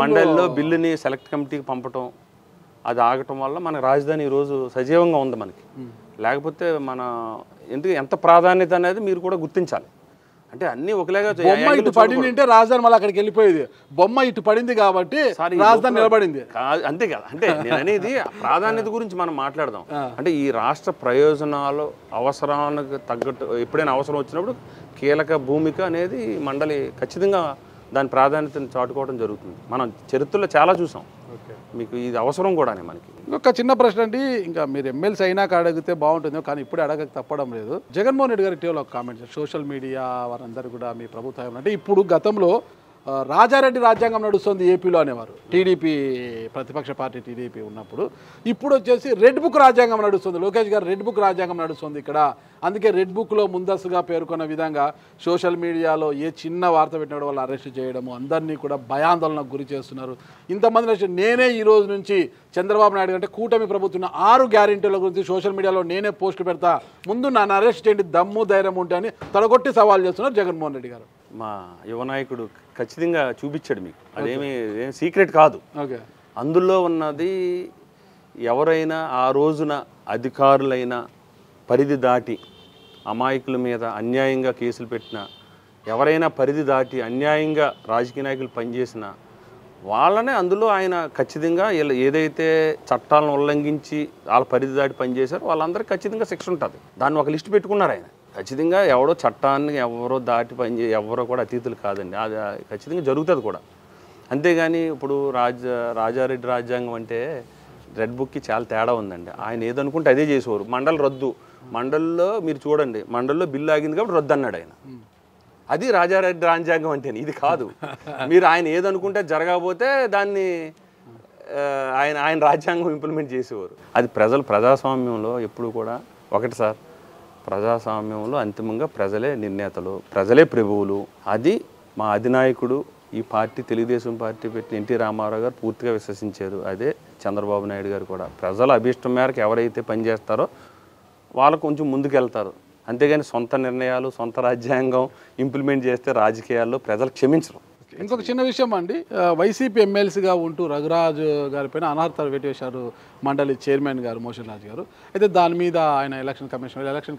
మండలిలో బిల్లుని సెలెక్ట్ కమిటీకి పంపటం, అది ఆగటం వల్ల మన రాజధాని ఈరోజు సజీవంగా ఉంది మనకి. లేకపోతే ఎందుకు ఎంత ప్రాధాన్యత అనేది మీరు కూడా గుర్తించాలి. అంటే అన్ని ఒకలాగా బొమ్మ ఇటు పడింది అంటే రాజధాని మళ్ళీ అక్కడికి వెళ్ళిపోయేది. బొమ్మ ఇటు పడింది కాబట్టి రాజధాని నిలబడింది. అంతే కదా. అంటే నేను అనేది ప్రాధాన్యత గురించి మనం మాట్లాడదాం. అంటే ఈ రాష్ట్ర ప్రయోజనాలు అవసరానికి తగ్గట్టు ఎప్పుడైనా అవసరం వచ్చినప్పుడు కీలక భూమిక అనేది మండలి ఖచ్చితంగా దాని ప్రాధాన్యతను చాటుకోవడం జరుగుతుంది. మనం చరిత్రలో చాలా చూసాం. మీకు ఇది అవసరం కూడానే మనకి. ఒక చిన్న ప్రశ్న అండి, ఇంకా మీరు ఎమ్మెల్సీ అయినాక అడిగితే బాగుంటుంది, కానీ ఇప్పుడే అడగక తప్పడం లేదు. జగన్మోహన్ రెడ్డి గారి ఇటీవల ఒక కామెంట్, సోషల్ మీడియా వారందరూ కూడా మీ ప్రభుత్వం అంటే ఇప్పుడు గతంలో రాజారెడ్డి రాజ్యాంగం నడుస్తుంది ఏపీలో అనేవారు, టీడీపీ ప్రతిపక్ష పార్టీ టీడీపీ ఉన్నప్పుడు. ఇప్పుడు వచ్చేసి రెడ్ బుక్ రాజ్యాంగం నడుస్తుంది, లోకేష్ గారు రెడ్ బుక్ రాజ్యాంగం నడుస్తుంది ఇక్కడ. అందుకే రెడ్ బుక్లో ముందస్తుగా పేర్కొన్న విధంగా సోషల్ మీడియాలో ఏ చిన్న వార్త పెట్టిన వాళ్ళు అరెస్ట్ చేయడము, అందరినీ కూడా భయాందోళనకు గురి చేస్తున్నారు. ఇంతమంది నేనే ఈ రోజు నుంచి చంద్రబాబు నాయుడు అంటే కూటమి ప్రభుత్వం 6 గ్యారెంటీల గురించి సోషల్ మీడియాలో నేనే పోస్ట్ పెడతా, ముందు నన్ను అరెస్ట్ చేయండి, దమ్ము ధైర్యం ఉంటే అని తొడగొట్టి సవాల్ చేస్తున్నారు జగన్మోహన్ రెడ్డి గారు. మా యువ నాయకుడు ఖచ్చితంగా చూపించాడు మీకు, అదేమి సీక్రెట్ కాదు. అందులో ఉన్నది ఎవరైనా ఆ రోజున అధికారులైనా పరిధి దాటి అమాయకుల మీద అన్యాయంగా కేసులు పెట్టినా, ఎవరైనా పరిధి దాటి అన్యాయంగా రాజకీయ నాయకులు పనిచేసినా వాళ్ళనే అందులో ఆయన ఖచ్చితంగా ఏదైతే చట్టాలను ఉల్లంఘించి వాళ్ళ పరిధి దాటి పనిచేశారో వాళ్ళందరికీ ఖచ్చితంగా శిక్ష ఉంటుంది. దాన్ని ఒక లిస్టు పెట్టుకున్నారు ఆయన. ఖచ్చితంగా ఎవరో చట్టాన్ని ఎవరో దాటి ఎవరో కూడా అతీతులు కాదండి, అది ఖచ్చితంగా జరుగుతుంది కూడా. అంతేగాని ఇప్పుడు రాజారెడ్డి రాజ్యాంగం అంటే రెడ్ బుక్కి చాలా తేడా ఉందండి. ఆయన ఏదనుకుంటే అదే చేసేవారు. మండలి రద్దు, మండలిలో మీరు చూడండి, మండలిలో బిల్లు ఆగింది కాబట్టి రద్దు అన్నాడు ఆయన. అది రాజారెడ్డి రాజ్యాంగం అంటే, ఇది కాదు. మీరు ఆయన ఏదనుకుంటే జరగకపోతే దాన్ని ఆయన రాజ్యాంగం ఇంప్లిమెంట్ చేసేవారు. అది ప్రజాస్వామ్యంలో ఎప్పుడు కూడా ఒకటి సార్, ప్రజాస్వామ్యంలో అంతిమంగా ప్రజలే నిర్ణేతలు, ప్రజలే ప్రభువులు. అది మా అధినాయకుడు ఈ పార్టీ తెలుగుదేశం పార్టీ పెట్టిన ఎన్టీ రామారావు గారు పూర్తిగా విశ్వసించారు. అదే చంద్రబాబు నాయుడు గారు కూడా. ప్రజల అభిష్టం మేరకు ఎవరైతే పనిచేస్తారో వాళ్ళు కొంచెం ముందుకెళ్తారు. అంతేగాని సొంత నిర్ణయాలు, సొంత రాజ్యాంగం ఇంప్లిమెంట్ చేస్తే రాజకీయాల్లో ప్రజలు క్షమించరు. ఇంకొక చిన్న విషయం అండి, వైసీపీ ఎమ్మెల్సీగా ఉంటూ రఘురాజు గారి పైన అనర్హత వేటేశారు మండలి చైర్మన్ గారు మోషన్ రాజు గారు. అయితే దాని మీద ఆయన ఎలక్షన్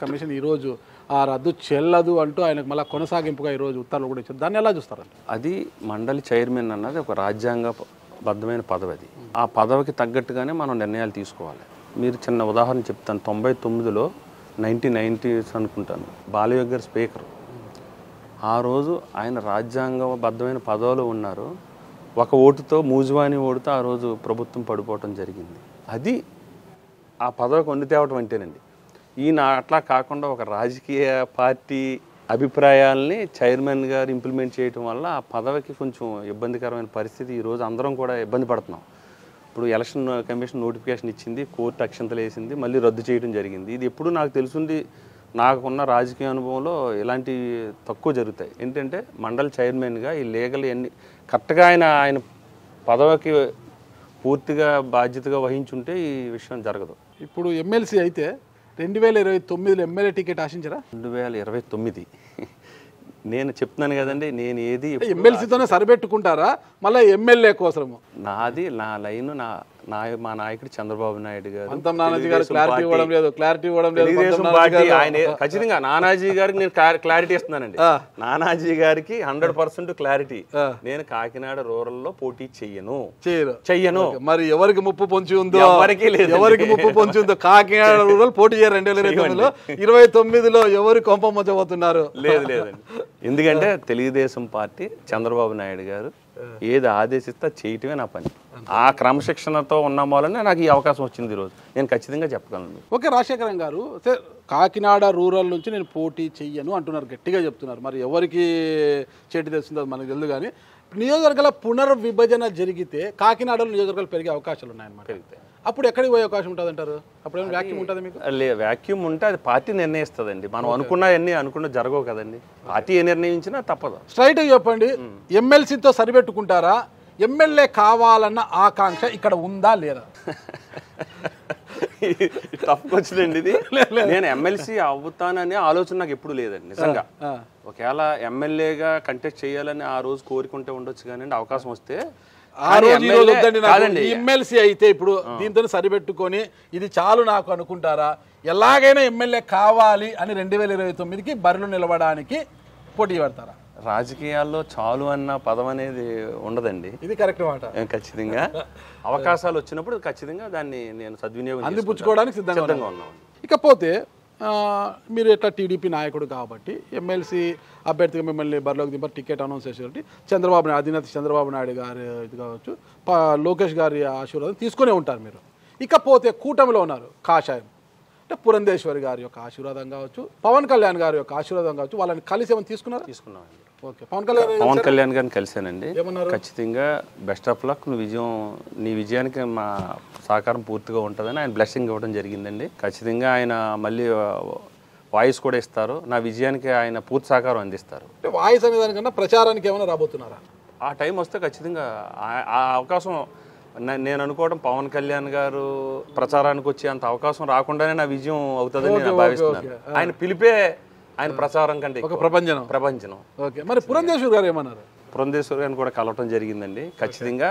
కమిషన్ ఈరోజు ఆ రద్దు చెల్లదు అంటూ ఆయనకు మళ్ళీ కొనసాగింపుగా ఈరోజు ఉత్తర్వులు కూడా ఇచ్చారు. దాన్ని ఎలా చూస్తారండి? అది మండలి చైర్మన్ అన్నది ఒక రాజ్యాంగబద్ధమైన పదవి. అది ఆ పదవికి తగ్గట్టుగానే మనం నిర్ణయాలు తీసుకోవాలి. మీరు చిన్న ఉదాహరణ చెప్తాను. 99లో 1990s అనుకుంటాను, బాలయోగి గారు స్పీకర్. ఆ రోజు ఆయన రాజ్యాంగబద్ధమైన పదవిలో ఉన్నారు. ఒక ఓటుతో, మూజువాని ఓటుతో ఆ రోజు ప్రభుత్వం పడిపోవటం జరిగింది. అది ఆ పదవికి వండి తేవటం అంటేనండి. ఈయన అట్లా కాకుండా ఒక రాజకీయ పార్టీ అభిప్రాయాల్ని చైర్మన్ గారు ఇంప్లిమెంట్ చేయటం వల్ల ఆ పదవికి కొంచెం ఇబ్బందికరమైన పరిస్థితి. ఈరోజు అందరం కూడా ఇబ్బంది పడుతున్నాం. ఇప్పుడు ఎలక్షన్ కమిషన్ నోటిఫికేషన్ ఇచ్చింది, కోర్టు అక్షంతలు వేసింది, మళ్ళీ రద్దు చేయడం జరిగింది. ఇది ఎప్పుడు నాకు తెలుసుంది నాకున్న రాజకీయ అనుభవంలో ఇలాంటివి తక్కువ జరుగుతాయి. ఏంటంటే మండలి చైర్మన్గా ఈ లీగల్ అన్ని కరెక్ట్గా ఆయన పదవికి పూర్తిగా బాధ్యతగా వహించుంటే ఈ విషయం జరగదు. ఇప్పుడు ఎమ్మెల్సీ అయితే 2029లో ఎమ్మెల్యే టికెట్ ఆశించరా? 2029 నేను చెప్తున్నాను కదండి, నేను ఏది ఎమ్మెల్సీతోనే సరిపెట్టుకుంటారా మళ్ళీ ఎమ్మెల్యే కోసము? నాది నా లైన్ మా నాయకుడు చంద్రబాబు నాయుడు గారు. నానాజీ గారు క్లారిటీ ఇవ్వడం లేదు. తెలుగుదేశం పార్టీ ఆయన ఖచ్చితంగా నానాజీ గారికి నేను క్లారిటీ ఇస్తున్నానండి. నానాజీ గారికి 100% క్లారిటీ. నేను కాకినాడ రూరల్లో పోటీ చెయ్యను. మరి ఎవరికి ముప్పు పొంచి ఉందో? ఎవరికి లేదు. ఎవరికి ముప్పు పొంచి ఉందో? కాకినాడ రూరల్ పోటీ చేయరు 2029లో. 29లో ఎవరు కొంప మొచ్చబోతున్నారు? లేదండి. ఎందుకంటే తెలుగుదేశం పార్టీ చంద్రబాబు నాయుడు గారు ఏది ఆదేశిస్తే చేయటమే నా పని. ఆ క్రమశిక్షణతో ఉన్న వల్లనే నాకు ఈ అవకాశం వచ్చింది ఈరోజు. నేను ఖచ్చితంగా చెప్పగలను. ఓకే, రాజశేఖరం గారు కాకినాడ రూరల్ నుంచి నేను పోటీ చెయ్యను అంటున్నారు, గట్టిగా చెప్తున్నారు. మరి ఎవరికి చేటి తెలుస్తుందో మనకు తెలియదు. కానీ నియోజకవర్గాల పునర్విభజన జరిగితే కాకినాడలో నియోజకవర్గాలు పెరిగే అవకాశాలు ఉన్నాయన్నమాట. పెరిగితే అప్పుడు ఎక్కడికి పోయే అవకాశం ఉంటుంది అంటారు? అప్పుడు ఏమైనా వ్యాక్యూమ్ ఉంటుంది మీకు? వ్యాక్యూమ్ ఉంటే అది పార్టీ నిర్ణయిస్తుందండి. మనం అనుకున్న జరగవు కదండి. పార్టీ ఏ నిర్ణయించినా తప్పదు. స్ట్రైట్గా చెప్పండి, ఎమ్మెల్సీతో సరిపెట్టుకుంటారా? ఎమ్మెల్యే కావాలన్న ఆకాంక్ష ఇక్కడ ఉందా లేదా? తప్పుకొచ్చిందండి ఇది. నేను ఎమ్మెల్సీ అవుతాననే ఆలోచన నాకు ఎప్పుడు లేదండి నిజంగా. ఒకవేళ ఎమ్మెల్యేగా కంటెస్ట్ చేయాలని ఆ రోజు కోరుకుంటే ఉండొచ్చు కానీ అవకాశం వస్తే ఎమ్మెల్సీ అయితే ఇప్పుడు దీంతో సరిపెట్టుకొని ఇది చాలు నాకు అనుకుంటారా? ఎలాగైనా ఎమ్మెల్యే కావాలి అని 2029కి బరిలో నిలవడానికి పోటీ పడతారా? రాజకీయాల్లో చాలు అన్న పదం అనేది ఉండదండి. ఇది కరెక్ట్ మాట. ఖచ్చితంగా అవకాశాలు వచ్చినప్పుడు ఖచ్చితంగా దాన్ని నేను సద్వినియోగం అందిపుచ్చుకోవడానికి సిద్ధంగా ఉన్నాను. ఇకపోతే మీరు ఎట్లా టీడీపీ నాయకుడు కాబట్టి ఎమ్మెల్సీ అభ్యర్థిగా మిమ్మల్ని బరిలోకి దింపారు, టికెట్ అనౌన్స్ చేసేటువంటి చంద్రబాబు నాయుడు అధినేత చంద్రబాబు నాయుడు గారి ఇది కావచ్చు, లోకేష్ గారి ఆశీర్వాదం తీసుకునే ఉంటారు మీరు. ఇకపోతే కూటమిలో ఉన్నారు కాషాయం అంటే పురంధేశ్వరి గారి యొక్క ఆశీర్వాదం కావచ్చు, పవన్ కళ్యాణ్ గారి యొక్క ఆశీర్వాదం కావచ్చు, వాళ్ళని కలిసి ఏమైనా తీసుకున్నామండి. ఓకే, పవన్ కళ్యాణ్ గారిని కలిశానండి. ఖచ్చితంగా బెస్ట్ ఆఫ్ లక్, నీ విజయానికి మా సహకారం పూర్తిగా ఉంటుందని ఆయన బ్లెస్సింగ్ ఇవ్వడం జరిగిందండి. ఖచ్చితంగా ఆయన మళ్ళీ వాయిస్ కూడా ఇస్తారు. నా విజయానికి ఆయన పూర్తి సహకారం అందిస్తారు. వాయిస్ అనే దానికన్నా ప్రచారానికి ఏమైనా రాబోతున్నారా? ఆ టైం వస్తే ఖచ్చితంగా ఆ అవకాశం నేను అనుకోవడం పవన్ కళ్యాణ్ గారు ప్రచారానికి వచ్చే అంత అవకాశం రాకుండానే నా విజయం అవుతుందని నేను భావిస్తున్నాను. ఆయన పిలిపే ఆయన ప్రచారం కంటే ప్రపంచం. ఓకే, మరి పురంధేశ్వర్ గారు ఏమన్నారు? పురంధేశ్వర్ గారిని కూడా కలవటం జరిగిందండి. ఖచ్చితంగా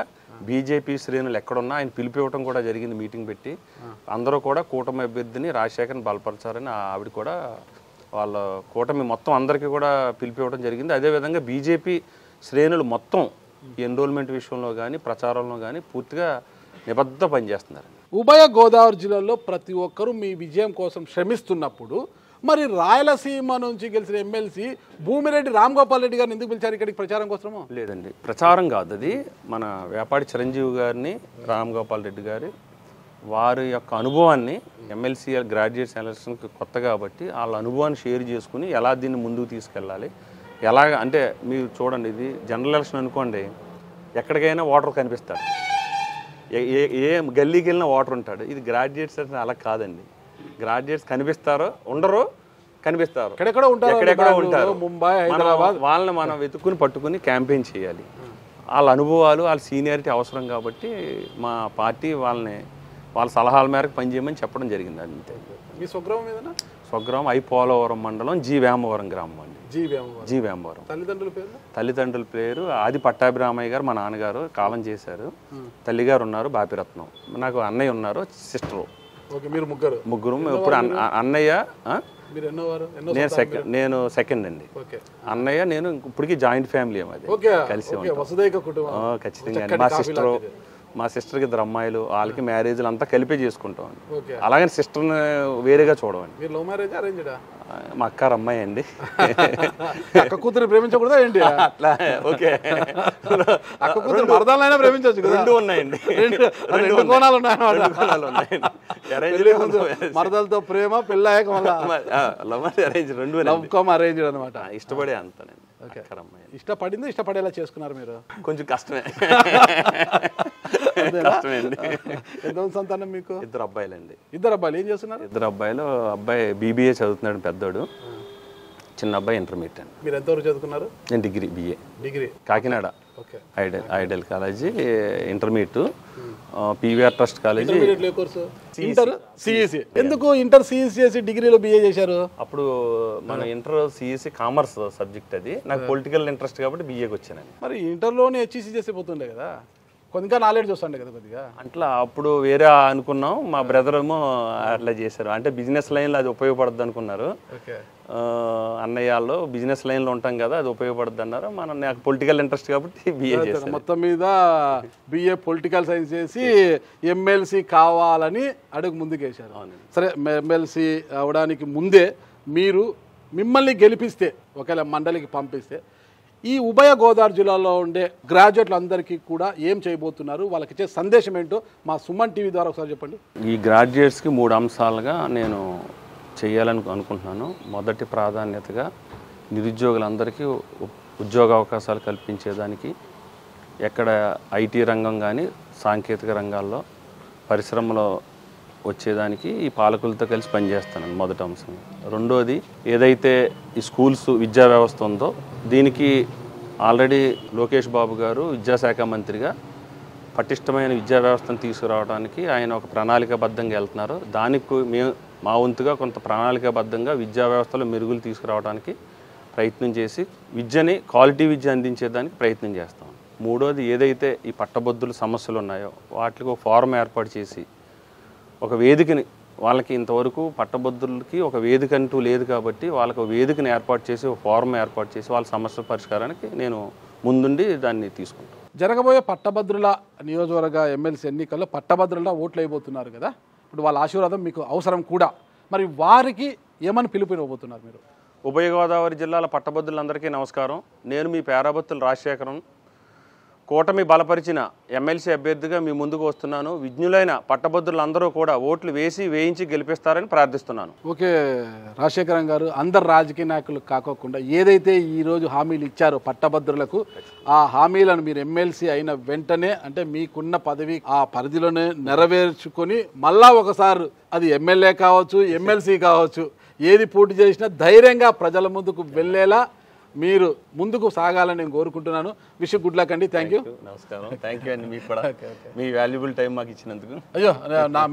బీజేపీ శ్రేణులు ఎక్కడున్నా ఆయన పిలిపివ్వటం కూడా జరిగింది. మీటింగ్ పెట్టి అందరూ కూడా కూటమి అభ్యర్థిని రాజశేఖర్ని బలపరచారని ఆవిడ కూడా వాళ్ళ కూటమి మొత్తం అందరికీ కూడా పిలిపివ్వడం జరిగింది. అదేవిధంగా బీజేపీ శ్రేణులు మొత్తం ఎన్రోల్మెంట్ విషయంలో కానీ ప్రచారంలో కానీ పూర్తిగా నిబద్ధ పనిచేస్తున్నారు. ఉభయ గోదావరి జిల్లాలో ప్రతి ఒక్కరూ మీ విజయం కోసం శ్రమిస్తున్నప్పుడు మరి రాయలసీమ నుంచి గెలిచిన ఎమ్మెల్సీ భూమిరెడ్డి రామ్ గోపాల్ రెడ్డి గారిని ఎందుకు పిలిచారు ఇక్కడికి ప్రచారం కోసము? లేదండి, ప్రచారం కాదు. అది మన వేపాడి చిరంజీవి గారిని రామ్ గోపాల్ రెడ్డి గారి వారి యొక్క అనుభవాన్ని ఎమ్మెల్సీ గ్రాడ్యుయేట్స్ ఎలక్షన్కి కొత్త కాబట్టి వాళ్ళ అనుభవాన్ని షేర్ చేసుకుని ఎలా దీన్ని ముందుకు తీసుకెళ్ళాలి, ఎలాగ అంటే మీరు చూడండి, ఇది జనరల్ ఎలక్షన్ అనుకోండి, ఎక్కడికైనా ఓటర్ కనిపిస్తాడు, ఏ గల్లీకి వెళ్ళినా ఓటర్ ఉంటాడు. ఇది గ్రాడ్యుయేట్స్ అంటే అలా కాదండి. గ్రాడ్యుయేట్స్ కనిపిస్తారు, ఉండరు, కనిపిస్తారు, ఎక్కడెక్కడో ఉంటారు. ముంబై, హైదరాబాద్, వాళ్ళని మనం వెతుక్కుని పట్టుకుని క్యాంపెయిన్ చేయాలి. వాళ్ళ అనుభవాలు వాళ్ళ సీనియారిటీ అవసరం కాబట్టి మా పార్టీ వాళ్ళ సలహాల మేరకు పనిచేయమని చెప్పడం జరిగింది. అంతే. మీ స్వగ్రామం ఏదైనా? స్వగ్రామం పోలవరం మండలం జి వేమవరం గ్రామం అండి. జి వేమవరం. తల్లిదండ్రుల పేరు ఆది పట్టాభిరామయ్య గారు, మా నాన్నగారు కాలం చేశారు. తల్లిగారు ఉన్నారు బాపిరత్నం, నాకు అన్నయ్య ఉన్నారు, సిస్టరు. ముగ్గురు. ఇప్పుడు అన్నయ్య నేను సెకండ్ అండి. అన్నయ్య నేను ఇప్పటికీ జాయింట్ ఫ్యామిలీ అది కలిసి ఉంటాం. ఖచ్చితంగా మా సిస్టర్కి 2 అమ్మాయిలు, వాళ్ళకి మ్యారేజ్లు అంతా కలిపే చేసుకుంటాం. అలాగే సిస్టర్ని వేరేగా చూడమండి. మా అక్క అమ్మాయి అండి. అక్క కూతురు ప్రేమించకూడదా ఏంటి? అట్లా ఓకే, అక్క కూతురు మరదాలైనా ప్రేమించవచ్చు కదా? 2 ఉన్నాయండి. 2 కోణాలు ఉన్నాయండి. మరదలతో ప్రేమ, పెళ్ళాక లవ్ అరేంజ్, 2 అరేంజ్ అనమాట. ఇష్టపడే అంత ఇష్టపడింది, ఇష్టపడేలా చేసుకున్నారు మీరు? కొంచెం కష్టమే. కష్టమే అండి. ఎంతమంది సంతానం మీకు? 2 అబ్బాయిలండి. 2 అబ్బాయిలు ఏం చేస్తున్నారు? 2 అబ్బాయిలు. అబ్బాయి BBA చదువుతున్నాడు పెద్దోడు, చిన్న అబ్బాయి ఇంటర్మీడియట్ అండి. మీరు ఎంతవరకు చదువుకున్నారు? నేను degree BA degree Kakinada okay. Idol college intermediate, PVR trust college inter CEC. ఎందుకు ఇంటర్ CEC చేసి డిగ్రీలో BA చేశారు? అప్పుడు మన ఇంటర్ CEC కామర్స్ సబ్జెక్ట్, అది నాకు పొలిటికల్ ఇంట్రెస్ట్ కాబట్టి BAకి వచ్చానండి. మరి ఇంటర్లోనే HEC చేసి పోతుండే కదా, కొంత నాలెడ్జ్ వస్తుండే కదా కొద్దిగా. అట్లా అప్పుడు వేరే అనుకున్నాం, మా బ్రదర్ ఏమో అట్లా చేశారు, అంటే బిజినెస్ లైన్లో అది ఉపయోగపడుద్ది అనుకున్నారు. అన్నయ్యలో బిజినెస్ లైన్లో ఉంటాం కదా, అది ఉపయోగపడుద్ది అన్నారు. నాకు పొలిటికల్ ఇంట్రెస్ట్ కాబట్టి BA చేశాను. మొత్తం మీద BA పొలిటికల్ సైన్స్ చేసి MLC కావాలని అడుగు ముందుకేశారు. సరే, MLC అవడానికి ముందే మీరు మిమ్మల్ని గెలిపిస్తే, ఒకవేళ మండలికి పంపిస్తే, ఈ ఉభయ గోదావరి జిల్లాలో ఉండే గ్రాడ్యుయేట్లు అందరికీ కూడా ఏం చేయబోతున్నారు, వాళ్ళకి ఇచ్చే సందేశం ఏంటో మా సుమన్ టీవీ ద్వారా ఒకసారి చెప్పండి. ఈ గ్రాడ్యుయేట్స్కి 3 అంశాలుగా నేను చేయాలని అనుకుంటున్నాను. మొదటి ప్రాధాన్యతగా నిరుద్యోగులందరికీ ఉద్యోగ అవకాశాలు కల్పించేదానికి, ఎక్కడ IT రంగం కానీ సాంకేతిక రంగాల్లో పరిశ్రమలో వచ్చేదానికి ఈ పాలకులతో కలిసి పనిచేస్తానండి, మొదటి అంశం. రెండోది, ఏదైతే ఈ స్కూల్స్ విద్యా వ్యవస్థ ఉందో దీనికి ఆల్రెడీ లోకేష్ బాబు గారు విద్యాశాఖ మంత్రిగా పటిష్టమైన విద్యా వ్యవస్థను తీసుకురావడానికి ఆయన ఒక ప్రణాళికాబద్ధంగా వెళ్తున్నారు. దానికి మేము మా వంతుగా కొంత ప్రణాళికాబద్ధంగా విద్యా వ్యవస్థలో మెరుగులు తీసుకురావడానికి ప్రయత్నం చేసి విద్యని క్వాలిటీ విద్య అందించేదానికి ప్రయత్నం చేస్తాం. మూడోది, ఏదైతే ఈ పట్టభద్రుల సమస్యలు ఉన్నాయో వాటికి ఒక ఫోరం ఏర్పాటు చేసి ఒక వేదికని, వాళ్ళకి ఇంతవరకు పట్టభద్రులకి ఒక వేదిక అంటూ లేదు కాబట్టి వాళ్ళకి ఒక వేదికని ఏర్పాటు చేసి, ఒక ఫోరం ఏర్పాటు చేసి వాళ్ళ సమస్యల పరిష్కారానికి నేను ముందుండి దాన్ని తీసుకుంటాను. జరగబోయే పట్టభద్రుల నియోజకవర్గ MLC ఎన్నికల్లో పట్టభద్రుల ఓట్లు అయిపోతున్నారు కదా, ఇప్పుడు వాళ్ళ ఆశీర్వాదం మీకు అవసరం కూడా. మరి వారికి ఏమని పిలుపు ఇవ్వబోతున్నారు మీరు? ఉభయ గోదావరి జిల్లాల పట్టభద్రులందరికీ నమస్కారం. నేను మీ పేరాబత్తుల రాజశేఖరం, కూటమి బలపరిచిన MLC అభ్యర్థిగా మీ ముందుకు వస్తున్నాను. విజ్ఞులైన పట్టభద్రులందరూ కూడా ఓట్లు వేయించి గెలిపిస్తారని ప్రార్థిస్తున్నాను. ఓకే రాజశేఖరం గారు, అందరు రాజకీయ నాయకులు కాకోకుండా ఏదైతే ఈరోజు హామీలు ఇచ్చారో పట్టభద్రులకు, ఆ హామీలను మీరు MLC అయిన వెంటనే, అంటే మీకున్న పదవి ఆ పరిధిలోనే నెరవేర్చుకొని మళ్ళా ఒకసారి అది ఎమ్మెల్యే కావచ్చు, MLC కావచ్చు, ఏది పోటీ చేసినా ధైర్యంగా ప్రజల ముందుకు వెళ్ళేలా మీరు ముందుకు సాగాలని నేను కోరుకుంటున్నాను. విష్ గుడ్ లక్ అండి. Thank you. నమస్కారం. థ్యాంక్ యూ అండి. మీకు కూడా మీ వాల్యుబుల్ టైం మాకు ఇచ్చినందుకు. అయ్యో,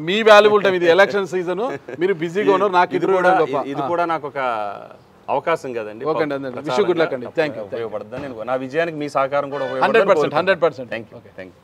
మీ వాల్యుబుల్ టైం, ఇది ఎలక్షన్ సీజన్, మీరు బిజీగా ఉన్నారు, నాకు ఇది కూడా నాకు ఒక అవకాశం కదండి. ఓకే అండి, విష్ గుడ్ లక్ అండి. Thank you. ఉపయోగపడుతుంది. నా విజయానికి మీ సహకారం కూడా 100%. Thank you.